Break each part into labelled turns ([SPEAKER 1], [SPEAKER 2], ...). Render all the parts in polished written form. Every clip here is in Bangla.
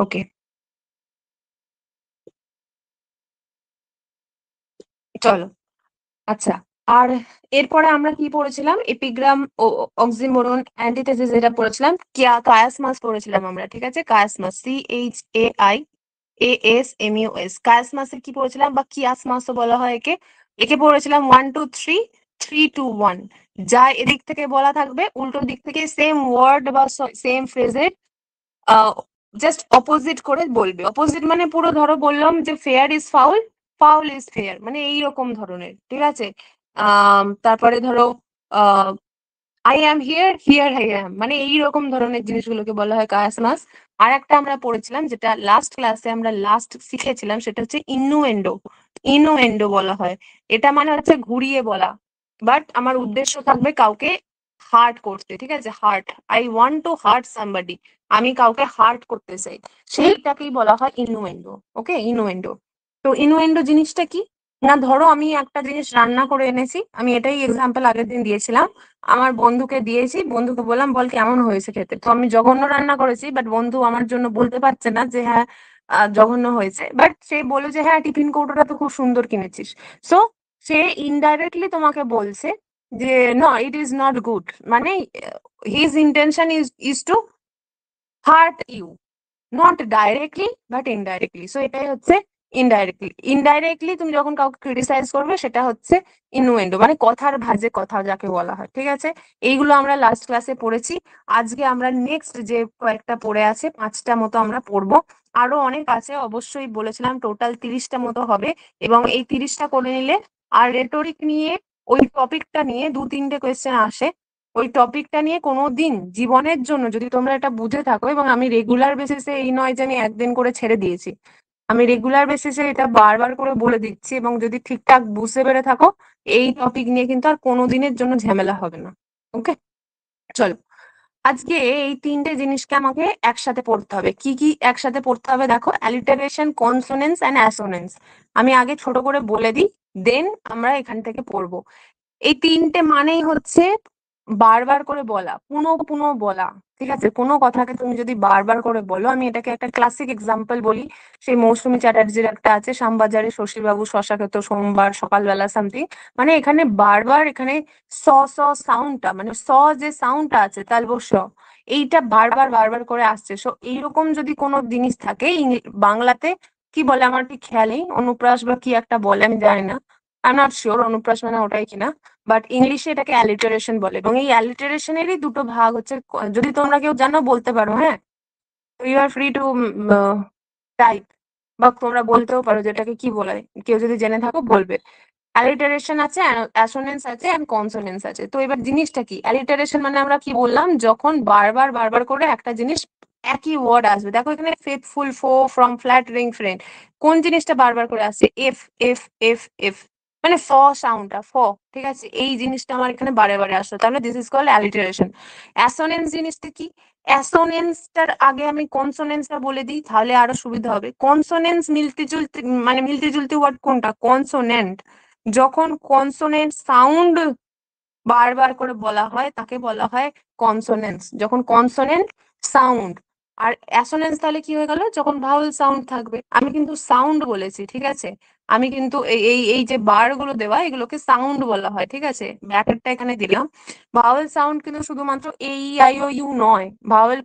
[SPEAKER 1] ওকে, চলো। আচ্ছা, আর এরপরে আমরা কি পড়েছিলাম? এপিগ্রাম ও অক্সিমোরন অ্যান্টিথেসিস যেটা পড়েছিলাম, কায়াসমাস পড়েছিলাম আমরা, ঠিক আছে? কায়াসমাস, CHAIASMUS, কায়াসমাসের কি পড়েছিলাম, বা কিয়াসমাসও বলা হয় একে। একে পড়েছিলাম 1 2 3 3 2 1। যা এদিক থেকে বলা থাকবে, উল্টো দিক থেকে সেম ওয়ার্ড বা সেম ফ্রেজের জাস্ট অপোজিট করে বলবে। অপোজিট মানে পুরো ধরো বললাম যে fair is foul, foul is fair, মানে এইরকম ধরনের, ঠিক আছে? তারপরে ধরো I am here, here I am, মানে এইরকম ধরনের জিনিসগুলোকে বলা হয় কায়াসমাস। আর একটা আমরা পড়েছিলাম যেটা লাস্ট ক্লাসে আমরা লাস্ট শিখেছিলাম, সেটা হচ্ছে ইনুয়েন্ডো। ইনুয়েন্ডো বলা হয়, এটা মানে হচ্ছে ঘুরিয়ে বলা, বাট আমার উদ্দেশ্য থাকবে কাউকে হার্ট করতে, ঠিক আছে? Heart, I want to heart somebody, আমি কাউকে হার্ট করতে চাই, সেইটাকেই বলা হয় ইনুয়েন্ডো। ওকে, ইনুয়েন্ডো। তো ইনুয়েন্ডো জিনিসটা কি না, ধরো আমি একটা জিনিস রান্না করে এনেছি, আমি এটাই এক্সাম্পল আগের দিন দিয়েছিলাম। আমার বন্ধুকে দিয়েছি, বন্ধুকে বললাম বল কেমন হয়েছে খেতে। তো আমি জঘন্য রান্না করেছি, বাট বন্ধু আমার জন্য বলতে পারছে না যে হ্যাঁ জঘন্য হয়েছে, বাট সে বলে যে হ্যাঁ টিফিন কৌটোটা তো খুব সুন্দর কিনেছিস। সো সে ইনডাইরেক্টলি তোমাকে বলছে যে no, it is not good, মানে his intention is to hurt you, not directly but indirectly. So এটাই হচ্ছে ইনডাইরেক্টলি। ইনডাইরেক্টলি তুমি যখন কাউকে ক্রিটিসাইজ করবে সেটা হচ্ছে ইনুয়েন্ডো, মানে কথার ভাঁজে কথা যাকে বলা হয়, ঠিক আছে? এইগুলো আমরা লাস্ট ক্লাসে পড়েছি। আজকে আমরা নেক্সট যে কয়েকটা পড়ে আছে, 5টা মতো আমরা পড়বো। আরো অনেক আছে, অবশ্যই বলেছিলাম টোটাল 30টা মতো হবে, এবং এই 30টা করে নিলে আর রেটরিক নিয়ে, ওই টপিকটা নিয়ে 2-3টে কোয়েশ্চেন আসে। ওই টপিকটা নিয়ে কোনোদিন জীবনের জন্য যদি তোমরা এটা বুঝে থাকো, এবং আমি রেগুলার বেসিসে, এই নয় যে আমি একদিন করে ছেড়ে দিয়েছি, আমি রেগুলার বেসিসে এটা বারবার করে বলে দিচ্ছি, এবং যদি ঠিকঠাক বুঝতে পেরে থাকো, এই টপিক নিয়ে কিন্তু আর কোনোদিনের জন্য ঝামেলা হবে না। ওকে, চলো। আজকে এই 3টে জিনিসকে আমাকে একসাথে পড়তে হবে। কি কি একসাথে পড়তে হবে দেখো, অ্যালিটারেশন, কনসোনেন্স এন্ড অ্যাসোনেন্স। আমি আগে ছোট করে বলে দিই, দেন আমরা এখান থেকে পড়বো। এই 3টে মানেই হচ্ছে বারবার করে বলা, পুনঃ পুনঃ বলা, ঠিক আছে? কোনো কথাকে তুমি যদি বারবার করে বলো, আমি এটাকে একটা ক্লাসিক এক্সাম্পল বলি, সেই মৌসুমী চ্যাটার্জির একটা আছে, শ্যামবাজারে শশীবাবু শশা খেত সোমবার সকালবেলা সামথিং, মানে এখানে বারবার এখানে স স সাউন্ডটা, মানে স যে সাউন্ডটা আছে তালব স, এইটা বারবার বারবার করে আসছে। সো এইরকম যদি কোনো জিনিস থাকে, বাংলাতে কি বলে আমার ঠিক খেয়াল নেই, অনুপ্রাস বা কি একটা বলে, আমি জানি না, আই এম নট শিওর অনুপ্রাস মানে ওটাই কিনা, বাট ইংলিশে এটাকে অ্যালিটারেশন বলে। এবং এই অ্যালিটারেশনেরই দুটো ভাগ হচ্ছে, যদি তোমরা কেউ জানো বলতে পারো, হ্যাঁ, you are free to type, বা তোমরা বলতেও পারো যেটাকে কি বলে, কেউ যদি জেনে থাকো বলবে। অ্যালিটারেশন আছে, অ্যাসোনেন্স আছে, এন্ড কনসোনেন্স আছে। তো এবার জিনিসটা কি, অ্যালিটারেশন মানে আমরা কি বললাম, যখন বারবার বারবার করে একটা জিনিস একই ওয়ার্ড আসবে। দেখো এখানে ফেথফুল, ফো, ফ্রম, ফ্ল্যাট, রিং, ফ্রেন্ড, কোন জিনিসটা বারবার করে আসছে? এফ এফ এফ এফ, মানে ফ সাউন্ডটা, ফ, ঠিক আছে? এই জিনিসটা আমার এখানে বারে বারে আসলো, তাহলে this is called alliteration. Assonance জিনিসটা কি? অ্যাসোনেন্সটার আগে আমি কনসোনেন্সটা বলে দিই, তাহলে আরো সুবিধা হবে। কনসোনেন্স মিলতে জুলতে, মানে মিলতে জুলতে ওয়ার্ড কোনটা? কনসোনেন্ট। যখন কনসোনেন্ট সাউন্ড বারবার করে বলা হয় তাকে বলা হয় কনসোনেন্স, যখন কনসোনেন্ট সাউন্ড। আর অ্যাসোনেন্স তাহলে কি হয়ে গেল? যখন ভাওয়েল সাউন্ড থাকবে। আমি কিন্তু সাউন্ড বলেছি, ঠিক আছে? আমি কিন্তু এই এই এই যে বার গুলো দেওয়া, এগুলোকে সাউন্ড বলা হয়, ঠিক আছে? ব্র্যাকেটটা এখানে দিলাম। ভাওয়েল সাউন্ড কিন্তু শুধুমাত্র এই আই ও ইউ নয়, ভাওয়েল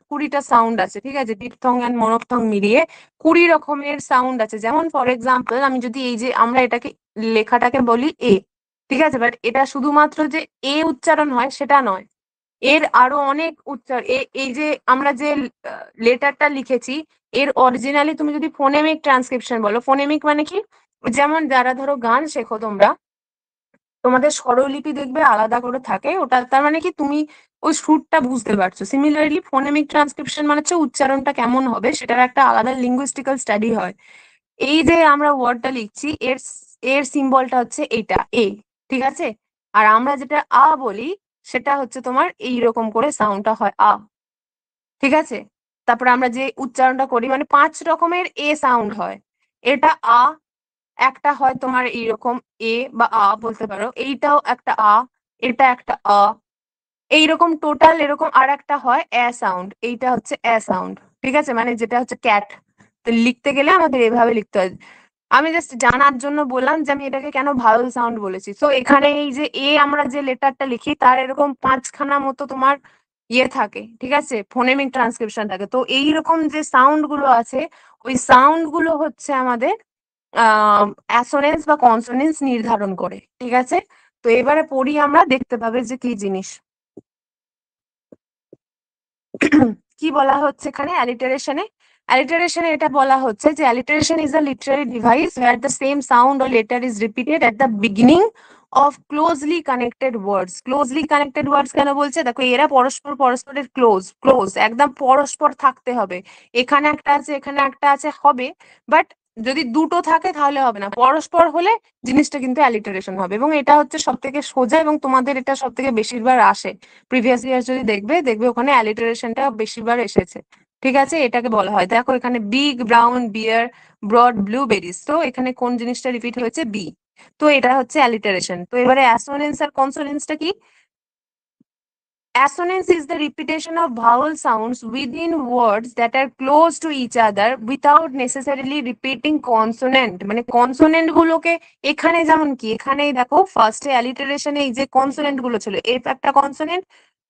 [SPEAKER 1] 20টা সাউন্ড আছে, ঠিক আছে? ডিপথং এন্ড মনোপথং মিলিয়ে 20 রকমের সাউন্ড আছে। যেমন ফর এক্সাম্পল, আমি যদি এই যে আমরা এটাকে লেখাটাকে বলি এ, ঠিক আছে, বাট এটা শুধুমাত্র যে এ উচ্চারণ হয় সেটা নয়, এর আরো অনেক উচ্চারণ। এই যে আমরা যে লেটারটা লিখেছি, এর অরিজিনালি তুমি যদি ফোনেমিক ট্রান্সক্রিপশন বলো, ফোনেমিক মানে কি, যেমন যারা ধরো গান শেখো তোমরা, তোমাদের স্বরলিপি দেখবে আলাদা করে থাকে, ওটা তার মানে কি তুমি ওই সুরটা বুঝতে পারছো। সিমিলারলি ফোনেমিক ট্রান্সক্রিপশন মানে হচ্ছে উচ্চারণটা কেমন হবে সেটার একটা আলাদা লিঙ্গুইস্টিক্যাল স্টাডি হয়। এই যে আমরা ওয়ার্ডটা লিখছি, এর এর সিম্বলটা হচ্ছে এটা এ, ঠিক আছে? আর আমরা যেটা আ বলি সেটা হচ্ছে তোমার এইরকম করে সাউন্ডটা হয় আ, ঠিক আছে? তারপরে আমরা যে উচ্চারণটা করি, মানে 5 রকমের এ সাউন্ড হয়। এটা আ, একটা হয় তোমার এইরকম এ বা আ বলতে পারো, এইটাও একটা আ, এটা একটা আ, এইরকম টোটাল এরকম আর একটা হয় এ সাউন্ড, এইটা হচ্ছে এ সাউন্ড, ঠিক আছে, মানে যেটা হচ্ছে ক্যাট। তো লিখতে গেলে আমাদের এভাবে লিখতে হয়। আমি জাস্ট জানার জন্য বললাম যে আমি এটাকে কেন ভাওয়েল সাউন্ড বলেছি। তো এখানে এই যে এ আমরা যে লেটারটা লিখি তার এরকম ৫ খানা মতো তোমার ইয়ে থাকে, ঠিক আছে, ফোনেমিক ট্রান্সক্রিপশন থাকে। তো এইরকম যে সাউন্ড গুলো আছে, ওই সাউন্ড গুলো হচ্ছে আমাদের অ্যাসোনেন্স বা কনসোনেন্স নির্ধারণ করে, ঠিক আছে। তো এবারে পড়ি, আমরা দেখতে পাবে যে কি জিনিস। কি বলা হচ্ছে এখানে অ্যালিটারেশনে? অ্যালিটারেশনে এটা বলা হচ্ছে যে alliteration is a Literary device where the same sound or letter is repeated at the beginning of closely connected words. closely connected words কেন বলছে? দেখো এরা পরস্পর পরস্পরের ক্লোজ একদম পরস্পর থাকতে হবে। এখানে একটা আছে, এখানে একটা আছে, হবে, বাট যদি দুটো থাকে তাহলে হবে না। পরস্পর হলে জিনিসটা কিন্তু অ্যালিটারেশন হবে, এবং এটা হচ্ছে সব থেকে সোজা, এবং তোমাদের এটা সব থেকে বেশিরবার আসে। প্রিভিয়াস ইয়ার যদি দেখবে ওখানে অ্যালিটারেশনটা বেশিবার এসেছে, ঠিক আছে। এটাকে বলা হয়, দেখো এখানে big brown bear broad blueberries, তো এখানে কোন জিনিসটা রিপিট হয়েছে? বি। তো এটা হচ্ছে অ্যালিটারেশন। তো এবারে অ্যাসোনেন্স আর কনসোনেন্সটা কি? Assonance is the repetition of vowel sounds within words that are close to each other without necessarily repeating consonant. মানে কনসোনেন্ট গুলোকে এখানে যেমন কি, এখানেই দেখো ফার্স্টে অ্যালিটারেশনে এই যে কনসোনেন্ট গুলো ছিল, এফ একটা কনসোনেন্ট,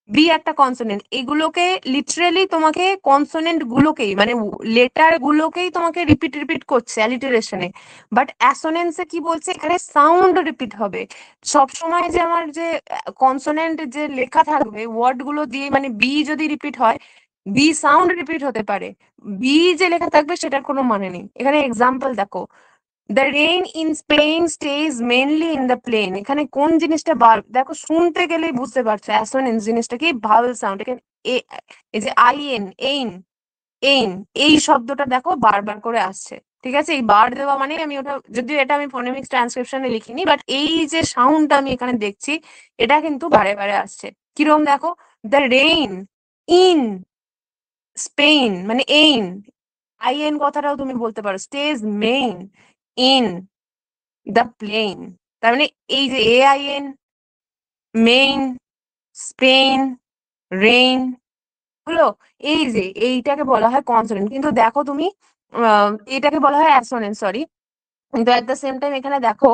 [SPEAKER 1] বি একটা কনসোনেন্ট, এগুলোকে লিটারেলি তোমাকে কনসোনেন্ট গুলোকেই মানে লেটার গুলোকেই তোমাকে রিপিট করছে অ্যালিটারেশনে। বাট অ্যাসোনেন্সে কি বলছে? এখানে সাউন্ড রিপিট হবে। সবসময় যে আমার যে কনসোনেন্ট যে লেখা থাকবে ওয়ার্ড গুলো দিয়ে, মানে বি যদি রিপিট হয়, বি সাউন্ড রিপিট হতে পারে, বি যে লেখা থাকবে সেটার কোনো মানে নেই। এখানে এক্সাম্পল দেখো, the rain in Spain stays mainly in the plain. এখানে কোন জিনিসটা দেখো শুনতে গেলেই বুঝতে পারছো অ্যাসোনেন্স জিনিসটা কি, ভাওয়েল সাউন্ড। এখানে এই যে আইএন, এইন, এইন, এই শব্দটা দেখো বারবার করে আসছে, ঠিক আছে। এই বার দেওয়া মানে আমি ওটা, যদিও এটা আমি ফোনেমিক্স ট্রান্সক্রিপশনে লিখিনি, বাট এই যে সাউন্ডটা আমি এখানে দেখছি এটা কিন্তু বারে বারে আসছে। কিরকম দেখো, দ্য রেইন ইন স্পেন, মানে এইন, আইএন কথাটাও তুমি বলতে পারো, stays main in the plain. তার মানে এই যে AIN, মেইন, স্পেন, রেইন, হলো, এই যে এইটাকে বলা হয় কনসোনেন্ট। কিন্তু দেখো তুমি এটাকে বলা হয় অ্যাসোনেন্ট, সরি। কিন্তু এট দ্য সেম টাইম এখানে দেখো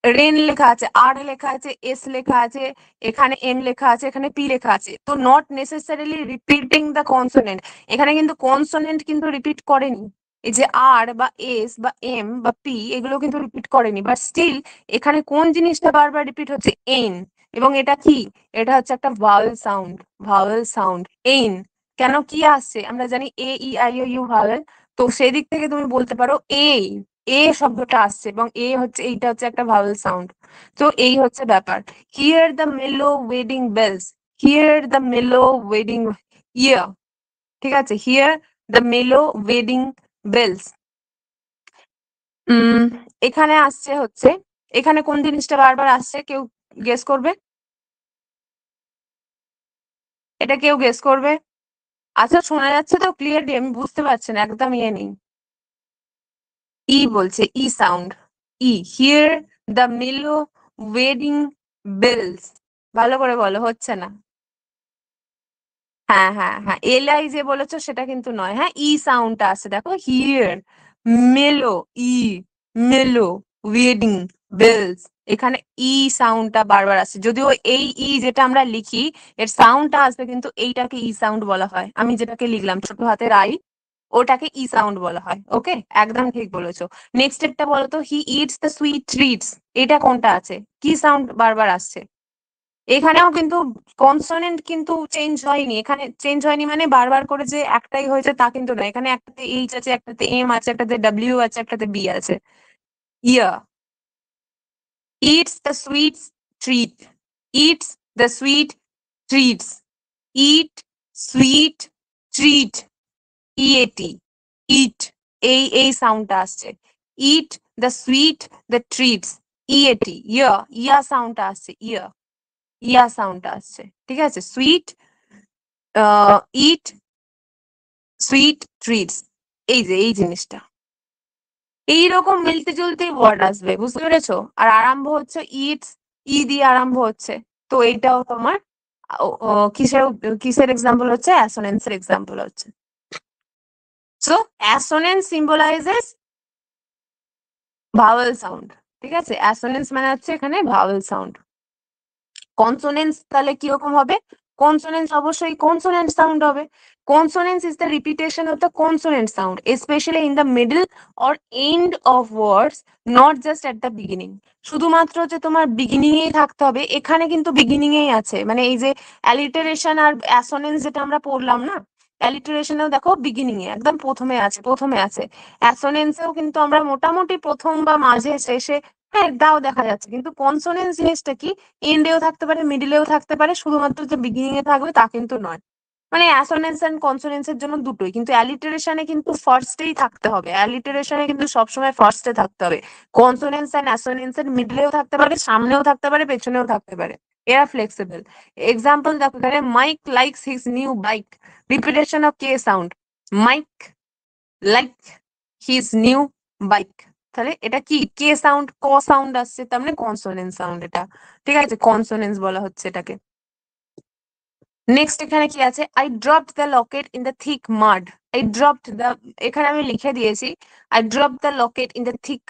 [SPEAKER 1] রেন লেখা আছে, আর লেখা আছে, এস লেখা আছে, এখানে এম লেখা আছে, এখানে পি লেখা আছে। তো not necessarily repeating the consonant. এখানে কিন্তু কনসোনেন্ট কিন্তু রিপিট করেনি, এই যে আর বা এস বা এম বা পি এগুলো কিন্তু রিপিট করেনি, বাট স্টিল এখানে কোন জিনিসটা বারবার রিপিট হচ্ছে? এন। এবং এটা কি? এটা হচ্ছে একটা ভাওয়েল সাউন্ড, ভাওয়েল সাউন্ড এইন। কেন, কি আসছে? আমরা জানি AEIOU ভাওয়েল। তো সেই দিক থেকে তুমি বলতে পারো এই এ শব্দটা আসছে, এবং এ হচ্ছে, এইটা হচ্ছে একটা ভাওয়েল সাউন্ড। তো এই হচ্ছে ব্যাপার। হিয়ার দ্য মেলো ওয়েডিং বেলস, হিয়ার দ্য মেলো ওয়েডিং ইয়ার, ঠিক আছে, হিয়ার দ্য মেলো ওয়েডিং বেলস। এখানে আসছে হচ্ছে, এখানে কোন জিনিসটা বারবার আসছে? কেউ গেস করবে? এটা কেউ গেস করবে? আচ্ছা, শোনা যাচ্ছে তো ক্লিয়ারলি? আমি বুঝতে পারছি না, একদম ইয়ে নেই। ই বলছে, ই সাউন্ড, ই। হিয়ার দ্য মেলো ওয়েডিং বেলস। ভালো করে বলো, হচ্ছে না। হ্যাঁ, এলআই যে বলেছো সেটা কিন্তু নয়। হ্যাঁ, ই সাউন্ডটা আছে, দেখো, হিয়ার মেলো, ই মেলো ওয়েডিং বেলস, এখানে ই সাউন্ডটা বারবার আসছে। যদিও এই ই যেটা আমরা লিখি এর সাউন্ডটা আসবে, কিন্তু এইটাকে ই সাউন্ড বলা হয়। আমি যেটাকে লিখলাম ছোট হাতের আই, ওটাকে ই সাউন্ড বলা হয়। ওকে, একদম ঠিক বলেছো। নেক্সট একটা বলো তো, he eats the sweet treats, এটা কোনটা আছে? কি সাউন্ড বারবার আসছে? এখানেও কিন্তু কনসোনেন্ট কিন্তু চেঞ্জ হয়নি। এখানে চেঞ্জ হয়নি মানে বারবার করে যে একটাই হয়েছে তা কিন্তু না। এখানে একটাতে এইচ আছে, একটাতে এম আছে, একটাতে ডাব্লিউ আছে, একটাতে বি আছে। Yeah, it's the sweet treat, it's the sweet treats, eat sweet treat, E A T, eat, এই সাউন্ডটা আসছে। Eat the sweet the treats, E A T, yeah সাউন্ডটা আসছে, ইয়া সাউন্ডটা আসছে, ঠিক আছে। সুইট, ইট সুইট ট্রিটস, এই যে এই জিনিসটা, এইরকম মিলতে জুলতে ওয়ার্ড আসবে, বুঝতে পেরেছো? আর আরম্ভ হচ্ছে ইটস, ই দিয়ে আরম্ভ হচ্ছে। তো এইটাও তোমার কিসের কিসের এক্সাম্পল হচ্ছে? অ্যাসোনেন্সের এক্সাম্পল হচ্ছে। সো অ্যাসোনেন্স সিম্বলাইজেস ভাওয়েল সাউন্ড, ঠিক আছে? অ্যাসোনেন্স মানে হচ্ছে এখানে ভাওয়েল সাউন্ড। কনসোনেন্স তাহলে কিরকম হবে? কনসোনেন্স অবশ্যই কনসোনেন্ট সাউন্ড হবে। Consonance is the repetition of the consonant sound, specially in the middle or end of words, not just at the beginning. শুধুমাত্র যে তোমার বিগিনিং এই থাকতে হবে, এখানে কিন্তু বিগিনিং এই আছে, মানে এই যে অ্যালিটারেশন আর অ্যাসোনেন্স যেটা আমরা পড়লাম না, অ্যালিটারেশনেও দেখো বিগিনিং এ একদম প্রথমে আছে। অ্যাসোনেন্সেও কিন্তু আমরা মোটামুটি প্রথম বা মাঝে শেষে হ্যাঁ দাও দেখা যাচ্ছে, কিন্তু কনসোনেন্স জিনিসটা কি এন্ডেও থাকতে পারে, মিডিলেও থাকতে পারে, শুধুমাত্র যে বিগিনিং এ থাকবে তা কিন্তু নয়। মানে অ্যাসোনেন্স এন্ড কনসোনেন্স এর জন্য দুটোই, কিন্তু অ্যালিটারেশনে কিন্তু ফার্স্টেই থাকতে হবে, অ্যালিটারেশনে কিন্তু সবসময় ফার্স্টে থাকতে হবে। কনসোনেন্স এন্ড অ্যাসোনেন্স এর মিডলেও থাকতে পারে, সামনেও থাকতে পারে, পেছনেও থাকতে পারে, এরা ফ্লেক্সিবল। এক্সাম্পল দেখো এখানে, Mike likes his new bike, repetition of K sound, Mike like his new bike, তাহলে এটা কি কে সাউন্ড, ক সাউন্ড আসছে, তার মানে কনসোনেন্স সাউন্ড এটা, ঠিক আছে? কনসোনেন্স বলা হচ্ছে এটাকে। নেক্সট এখানে কি আছে, I dropped the locket in the thick mud, I dropped the, এখানে আমি লিখে দিয়েছি I drop the locket in the thick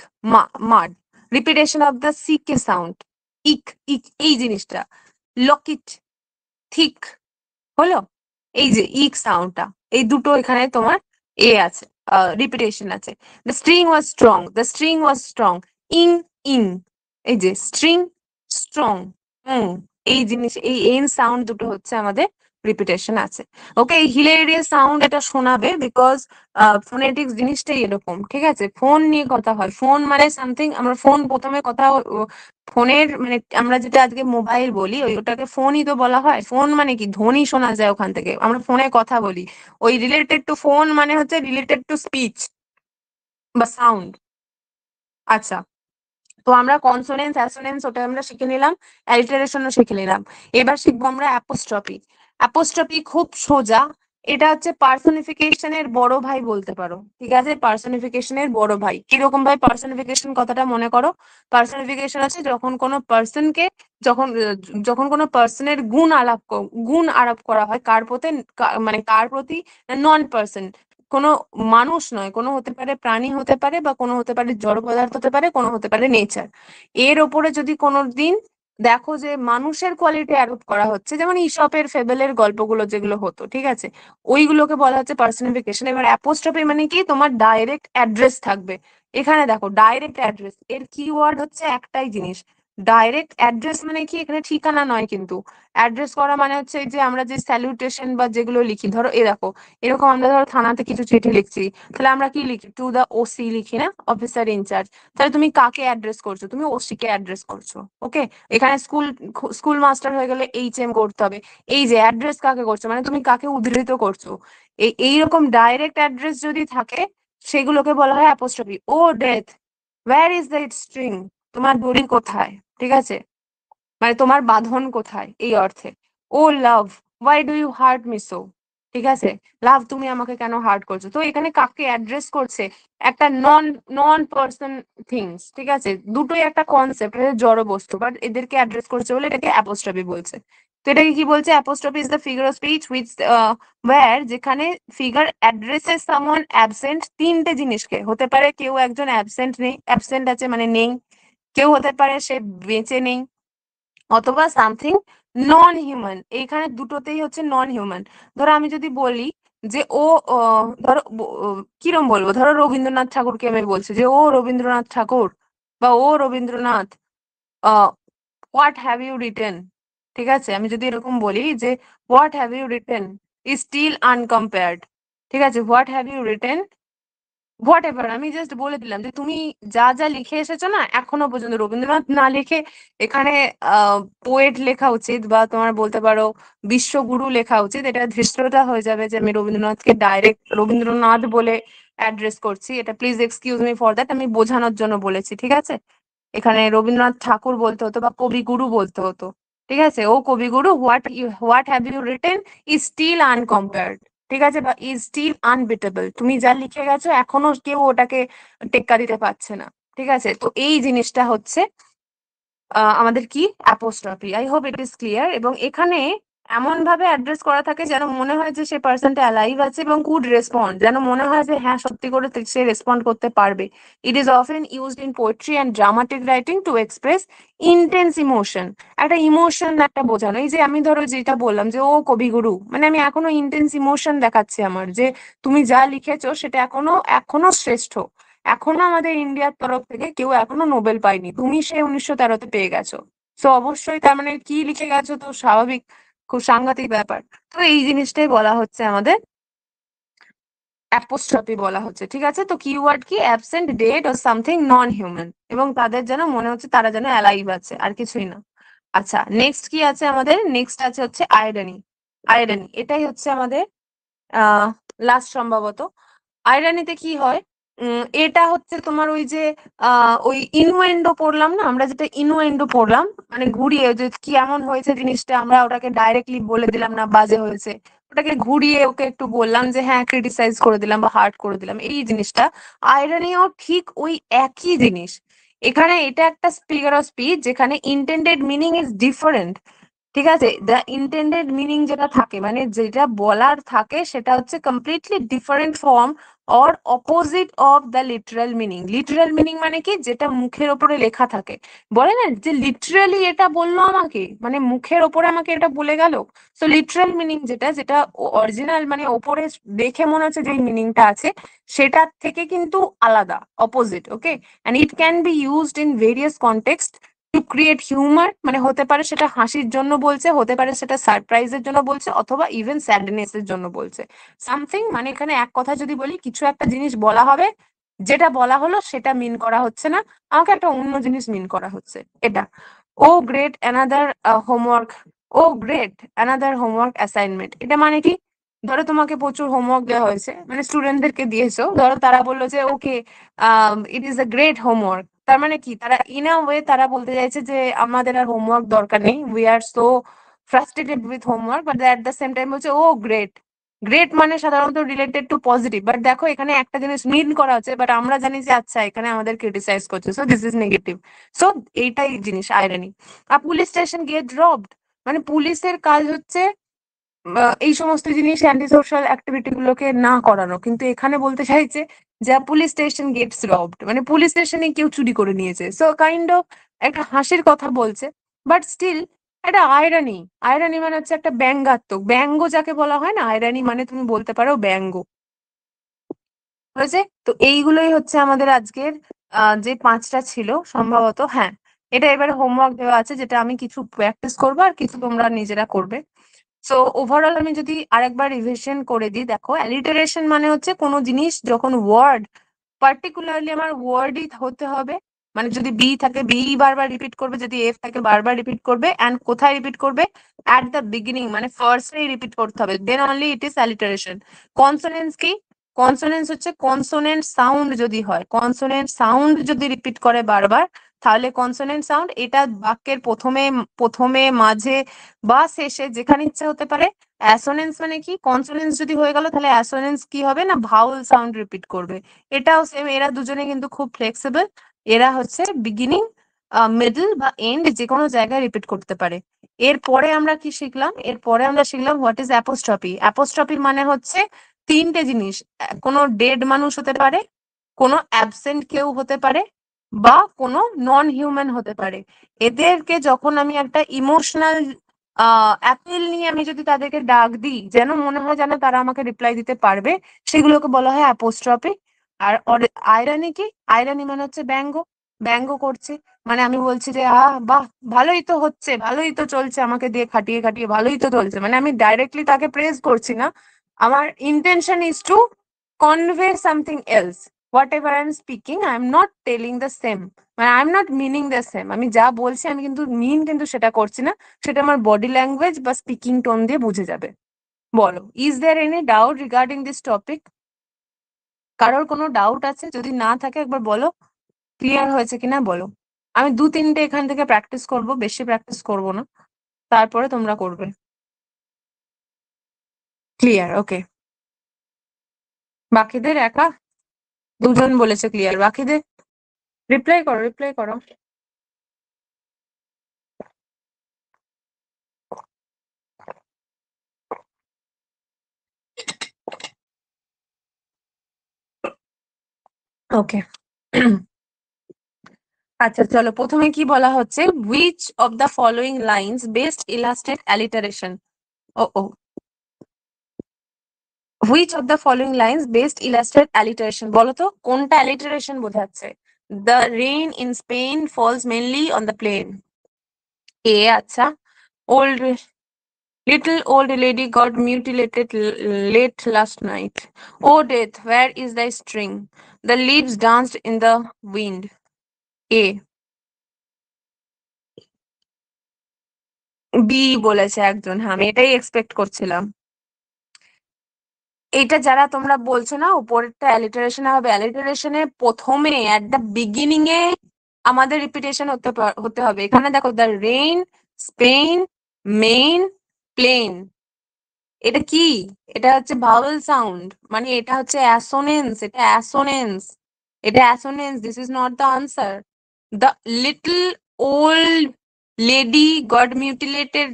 [SPEAKER 1] mud, repetition of the C K sound, ইক ইক এই জিনিসটা, লকেট থিক হলো, এই যে ইক সাউন্ডটা, এই দুটো এখানে তোমার এ আছে, রিপিটেশন আছে। The string was strong, the string was strong, ইং ইং, এই যে স্ট্রিং স্ট্রং, এই জিনিস, এই এন সাউন্ড দুটো হচ্ছে আমাদের রিপিটেশন আছে। ওকে, এই হিলেরিয়াস সাউন্ড এটা শোনাবে, বিকজ ফোনেটিক্স জিনিসটাই এরকম, ঠিক আছে? ফোন নিয়ে কথা হয়, ফোন মানে সামথিং, আমরা ফোন প্রথমে কথা, ফোনের মানে আমরা যেটা আজকে মোবাইল বলি, ওটাকে ফোনই তো বলা হয়। ফোন মানে কি, ধ্বনি শোনা যায় ওখান থেকে, আমরা ফোনে কথা বলি, ওই রিলেটেড টু ফোন মানে হচ্ছে রিলেটেড টু স্পিচ বা সাউন্ড। আচ্ছা, তো আমরা কনসোনেন্স অ্যাসোনেন্স ওটা আমরা শিখে নিলাম, অ্যালিটারেশনও শিখে নিলাম। এবার শিখবো আমরা অ্যাপোস্ট্রফি। অ্যাপোস্ট্রফি খুব সোজা, এটা হচ্ছে পার্সনিফিকেশনের বড় ভাই বলতে পারো, ঠিক আছে? পার্সনিফিকেশনের বড় ভাই, কিরকম ভাই পার্সনিফিকেশন কথাটা মনে করো? পার্সনিফিকেশন আছে যখন কোনো পার্সনকে, যখন যখন কোনো পার্সনের গুণ আরোপ করা হয় কার প্রতি, মানে কার প্রতি, নন পার্সন, কোনো মানুষ নয়, কোনো হতে পারে প্রাণী হতে পারে, বা কোনো হতে পারে জড় পদার্থ হতে পারে, কোনো হতে পারে নেচার। এর ওপরে যদি কোনোদিন দেখো যে মানুষের কোয়ালিটি আরোপ করা হচ্ছে, যেমন ইসপের ফেবেলের গল্পগুলো যেগুলো হতো, ঠিক আছে, ওইগুলোকে বলা হচ্ছে পার্সনিফিকেশন। এবার অ্যাপোস্ট্রফি মানে কি, তোমার ডাইরেক্ট অ্যাড্রেস থাকবে। এখানে দেখো ডাইরেক্ট অ্যাড্রেস, এর কিওয়ার্ড হচ্ছে একটাই জিনিস, ডাইরেক্ট অ্যাড্রেস মানে কি, এখানে ঠিকানা নয় কিন্তু। অ্যাড্রেস করা মানে হচ্ছে এই যে আমরা যে স্যালুটেশন বা যেগুলো লিখি, ধরো এ দেখো এরকম আমরা ধরো থানাতে কিছু চিঠি লিখছি, তাহলে আমরা কি লিখি, টু দা ওসি লিখি না, অফিসার ইনচার্জ। তাহলে তুমি কাকে অ্যাড্রেস করছো, তুমি ওসি কে অ্যাড্রেস করছো। ওকে, এখানে স্কুল মাস্টার হয়ে গেলে এইচএম করতে হবে। এই যে অ্যাড্রেস কাকে করছো, মানে তুমি কাকে উদ্ধৃত করছো। এইরকম ডাইরেক্ট অ্যাড্রেস যদি থাকে, সেগুলোকে বলা হয় apostrophe. O death, where is the string, তোমার দড়ি কোথায়, ঠিক আছে, মানে তোমার বাঁধন কোথায় এই অর্থে। O love, why do you hurt me so, ঠিক আছে, লাভ তুমি আমাকে কেন হার্ট করছো। তো এখানে কাকে অ্যাড্রেস করছে, একটা নন নন পার্সন থিংস, ঠিক আছে, দুটোই একটা কনসেপ্ট, জড় বস্তু, বাট এদেরকে অ্যাড্রেস করছে বলে এটাকে অ্যাপোস্ট্রফি বলছে। তো এটাকে কি বলছে, apostrophe is the figure of speech which were, যেখানে ফিগার অ্যাড্রেসেস সামওয়ান অ্যাবসেন্ট, তিনটে জিনিসকে, হতে পারে কেউ একজন অ্যাবসেন্ট আছে মানে নেই, কেউ হতে পারে সে বেঁচে নেই, অথবা সামথিং নন হিউম্যান। এইখানে দুটোতেই হচ্ছে নন হিউম্যান। ধরো আমি যদি বলি যে ও, ধরো কিরম বলবো, ধরো রবীন্দ্রনাথ ঠাকুরকে আমি বলছি যে ও রবীন্দ্রনাথ ঠাকুর, বা O Rabindranath, what have you written, ঠিক আছে, আমি যদি এরকম বলি যে what have you written is still uncompared, ঠিক আছে, what have you written, whatever, আমি জাস্ট বলে দিলাম যে তুমি যা যা লিখে এসেছো না এখনো পর্যন্ত, রবীন্দ্রনাথ না লিখে এখানে পোয়েট লেখা উচিত, বা তোমার বলতে পারো বিশ্বগুরু লেখা উচিত। এটা ধৃষ্টতা হয়ে যাবে যে আমি রবীন্দ্রনাথকে ডাইরেক্ট রবীন্দ্রনাথ বলে অ্যাড্রেস করছি, এটা please excuse me for that, আমি বোঝানোর জন্য বলেছি, ঠিক আছে। এখানে রবীন্দ্রনাথ ঠাকুর বলতে হতো বা কবিগুরু বলতে হতো, ঠিক আছে, O Kabiguru, what have you written is still uncompared, ঠিক আছে, বা ইজ স্টিল আনবিটেবল, তুমি যা লিখে গেছো এখনো কেউ ওটাকে টেক্কা দিতে পারছে না, ঠিক আছে। তো এই জিনিসটা হচ্ছে আমাদের কি apostrophe. I hope it is clear. এবং এখানে এমন ভাবে অ্যাড্রেস করা থাকে যেন মনে হয় যে সে পার্সনটা অ্যালাইভ আছে এবং কুড রেসপন্ড, যেন মনে হয় যে হ্যাঁ সত্যি করে সে রেসপন্ড করতে পারবে। It is often used in poetry and dramatic writing to express intense emotion. একটা ইমোশন একটা বোঝানো, এই যে আমি ধরো যেটা বললাম যে ও কবিগুরু, মানে আমি এখনো ইন্টেন্স ইমোশন দেখাচ্ছি আমার, যে তুমি যা লিখেছো সেটা এখনো এখনো শ্রেষ্ঠ। এখনো আমাদের ইন্ডিয়ার তরফ থেকে কেউ এখনো নোবেল পায়নি, তুমি সে 1913-তে পেয়ে গেছো। তো অবশ্যই তার মানে কি লিখে গেছো তো স্বাভাবিক, খুব সাংঘাতিক ব্যাপার। তো এই জিনিসটাই বলা হচ্ছে আমাদের অ্যাপোস্ট্রফি বলা হচ্ছে, ঠিক আছে? তো কিওয়ার্ড কি? Absent, dead or something non human, এবং তাদের যেন মনে হচ্ছে তারা যেন অ্যালাইভ আছে, আর কিছুই না। আচ্ছা, নেক্সট কি আছে আমাদের? নেক্সট আছে হচ্ছে আয়রনি। আয়রনি এটাই হচ্ছে আমাদের লাস্ট সম্ভবত। আয়রানিতে কি হয়? এটা হচ্ছে তোমার ওই যে ওই ইনুয়েন্ডো পড়লাম না আমরা, যেটা ইনুয়েন্ডো পড়লাম, মানে ঘুরিয়ে যে কি এমন হয়েছে জিনিসটা, আমরা ওটাকে ডাইরেক্টলি বলে দিলাম না বাজে হয়েছে, ওটাকে ঘুরিয়ে ওকে একটু বললাম যে হ্যাঁ ক্রিটিসাইজ করে দিলাম বা হার্ট করে দিলাম, এই জিনিসটা। আয়রানিও ঠিক ওই একই জিনিস। এখানে এটা একটা ফিগার অফ স্পিচ যেখানে ইন্টেন্ডেড মিনিং ইজ ডিফারেন্ট। ঠিক আছে, দ্য ইন্টেন্ডেড মিনিং যেটা থাকে মানে যেটা বলার থাকে সেটা হচ্ছে completely different form or opposite of the literal meaning. Literal meaning মানে কি? যেটা মুখের ওপরে লেখা থাকে। বলে না যে লিটারালি এটা বললো আমাকে, মানে মুখের ওপরে আমাকে এটা বলে গেল। সো লিটারাল মিনিং যেটা যেটা অরিজিনাল মানে ওপরে দেখে মনে হচ্ছে যে মিনিংটা আছে, সেটার থেকে কিন্তু আলাদা, opposite. Okay, and it can be used in various context to create humour, মানে হতে পারে সেটা হাসির জন্য বলছে, হতে পারে সেটা সারপ্রাইজের জন্য বলছে, অথবা ইভেন স্যাডনেস এর জন্য বলছে। সামথিং মানে এখানে এক কথা যদি বলি, কিছু একটা জিনিস বলা হবে, যেটা বলা হলো সেটা মিন করা হচ্ছে না, আমাকে একটা অন্য জিনিস মিন করা হচ্ছে, এটা। ও গ্রেট অ্যানাদার হোমওয়ার্ক, ও গ্রেট অ্যানাদার হোমওয়ার্ক অ্যাসাইনমেন্ট, এটা মানে কি? ধরো তোমাকে প্রচুর হোমওয়ার্ক দেওয়া হয়েছে, মানে স্টুডেন্টদেরকে দিয়েছো, ধরো তারা বললো যে okay it is a great homework, তার মানে কি? তারা ইন আ ওয়ে তারা বলতে চাইছে যে আমাদের আর হোমওয়ার্ক দরকার নেই, we are so frustrated with homework, but at the same time বলছে ও গ্রেট। গ্রেট মানে সাধারণত রিলেটেড টু পজিটিভ, বাট দেখো এখানে একটা জিনিস মিন করা হচ্ছে, বাট আমরা জানি যে আচ্ছা এখানে আমাদের ক্রিটিসাইজ করছে, so this is negative. So এইটাই জিনিস আইরনি। আর পুলিশ স্টেশন গেট রবড, মানে পুলিশের কাজ হচ্ছে এই সমস্ত জিনিস অ্যান্টি সোশ্যাল অ্যাক্টিভিটি গুলোকে না করানো, কিন্তু এখানে বলতে চাইছে যে পুলিশ স্টেশন গেটস রবড, মানে পুলিশ স্টেশনে কেউ চুরি করে নিয়েছে। সো কাইন্ড অফ একটা হাসির কথা বলছে, বাট স্টিল একটা আয়রানি। আয়রানি মানে হচ্ছে একটা ব্যঙ্গাত্মক, ব্যঙ্গ যাকে বলা হয় না, আয়রানি মানে তুমি বলতে পারো ব্যঙ্গ। হয়েছে তো, এইগুলোই হচ্ছে আমাদের আজকের যে পাঁচটা ছিল সম্ভবত। হ্যাঁ, এটা এবারে হোমওয়ার্ক দেওয়া আছে, যেটা আমি কিছু প্র্যাকটিস করবো আর কিছু তোমরা নিজেরা করবে। সো ওভারঅল আমি যদি আরেকবার রিভিশন করে দিই, দেখো অ্যালিটারেশন মানে হচ্ছে কোনো জিনিস যখন ওয়ার্ড, পার্টিকুলারলি আমার ওয়ার্ডই হতে হবে, মানে যদি বি থাকে বি বারবার রিপিট করবে, যদি এফ থাকে বারবার রিপিট করবে, অ্যান্ড কোথায় রিপিট করবে? অ্যাট দ্য বিগিনিং, মানে ফার্স্টেই রিপিট করতে হবে, then only it is alliteration. কনসোনেন্স কি? কনসোনেন্স হচ্ছে কনসোনেন্ট সাউন্ড যদি হয়, কনসোনেন্ট সাউন্ড যদি রিপিট করে বারবার, তাহলে কনসোনেন্ট সাউন্ড। এটা বাক্যের প্রথমে প্রথমে মাঝে বা শেষে যেখানে ইচ্ছা হতে পারে। অ্যাসোনেন্স মানে কি? কনসোনেন্স যদি হয়ে গেল তাহলে অ্যাসোনেন্স কি হবে না, ভাউল সাউন্ড রিপিট করবে। এটাও সেম, এরা দুজনে কিন্তু খুব ফ্লেক্সিবল। এরা হচ্ছে বিগিনিং, মিডল বা এন্ড যে কোনো জায়গায় রিপিট করতে পারে। এরপরে আমরা কি শিখলাম? এরপরে আমরা শিখলাম হোয়াট ইজ অ্যাপোস্ট্রফি। অ্যাপোস্ট্রফি মানে হচ্ছে তিনটে জিনিস, কোনো ডেড মানুষ হতে পারে, কোনো অ্যাবসেন্ট কেউ হতে পারে, বা কোনো নন হিউম্যান হতে পারে। এদেরকে যখন আমি একটা ইমোশনাল অ্যাপিল নিয়ে আমি যদি তাদেরকে ডাক দিই, যেন মনে হয় যেন তারা আমাকে রিপ্লাই দিতে পারবে, সেগুলোকে বলা হয় অ্যাপোস্ট্রফি। আর আয়রানি কি? আয়রানি মানে হচ্ছে ব্যঙ্গ, ব্যঙ্গ করছে, মানে আমি বলছি যে বাহ ভালোই তো হচ্ছে, ভালোই তো চলছে, আমাকে দিয়ে খাটিয়ে খাটিয়ে ভালোই তো চলছে, মানে আমি ডাইরেক্টলি তাকে প্রেজ করছি না, আমার intention is to convey something else. Whatever I am speaking, I am not telling the same, মানে I am not meaning the same. আমি যা বলছি আমি কিন্তু মিন কিন্তু সেটা করছি না, সেটা আমার বডি ল্যাঙ্গুয়েজ বা স্পিকিং টোন দিয়ে বুঝে যাবে। বলো, is there any doubt regarding this topic? কারোর কোনো ডাউট আছে? যদি না থাকে একবার বলো, ক্লিয়ার হয়েছে কিনা বলো। আমি দু তিনটে এখান থেকে প্র্যাকটিস করব, বেশি প্র্যাকটিস করব না, তারপরে তোমরা করবে। ক্লিয়ার? ওকে। বাকিদের একা দুজন বলেছে ক্লিয়ার, বাকিদের রিপ্লাই করো, রিপ্লাই করো। ওকে। আচ্ছা চলো, প্রথমে কি বলা হচ্ছে, which of the following lines best illustrate alliteration? O O which of the following lines best illustrate alliteration? বলো তো কোনটা alliteration বোঝাচ্ছে? The rain in Spain falls mainly on the plain. এ আচ্ছা, old little old lady got mutilated late last night. Oh death, where is thy string? The leaves danced in the wind. A. B বলেছে একজন, হ্যাঁ আমি এটাই এক্সপেক্ট করছিলাম। এইটা যারা তোমরা বলছো না উপরেরটা অ্যালিটারেশন হবে, অ্যালিটারেশনে প্রথমে এট দ্য বিগিনিং এ আমাদের রিপিটেশন হতে হবে। এখানে দেখো, the rain, Spain, main, plain, এটা কি? এটা হচ্ছে ভাওয়েল সাউন্ড, মানে এটা হচ্ছে অ্যাসোনেন্স, এটা অ্যাসোনেন্স, এটা assonance. This is not the answer. The little old lady got mutilated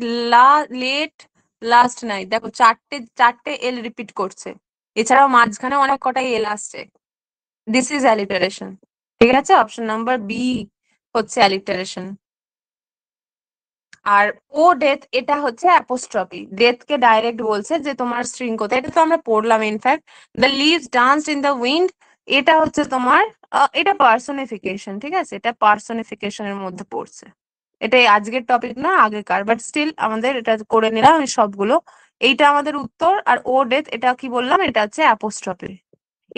[SPEAKER 1] late last night, দেখো চারটে চারটে এল রিপিট করছে, এছাড়াও মাঝখানে অনেক কটাই এল আসছে। This is alliteration. ঠিক আছে, অপশন নাম্বার বি হচ্ছে অ্যালিটারেশন। আর ও ডেথ, এটা হচ্ছে অ্যাপোস্ট্রফি, ডেথ কে ডাইরেক্ট বলছে যে তোমার স্ট্রিং কোথায়, এটা তো আমরা পড়লাম in fact. The leaves danced in the wind, এটা হচ্ছে তোমার এটা পার্সোনিফিকেশন, ঠিক আছে, এটা পার্সোনিফিকেশনের মধ্যে পড়ছে। এটা আজকের টপিক না, আগেকার, বাট স্টিল আমাদের এটা করে নিলাম আমি সবগুলো। এইটা আমাদের উত্তর। আর ও ডেথ, এটা কি বললাম, এটা হচ্ছে অ্যাপোস্ট্রফি।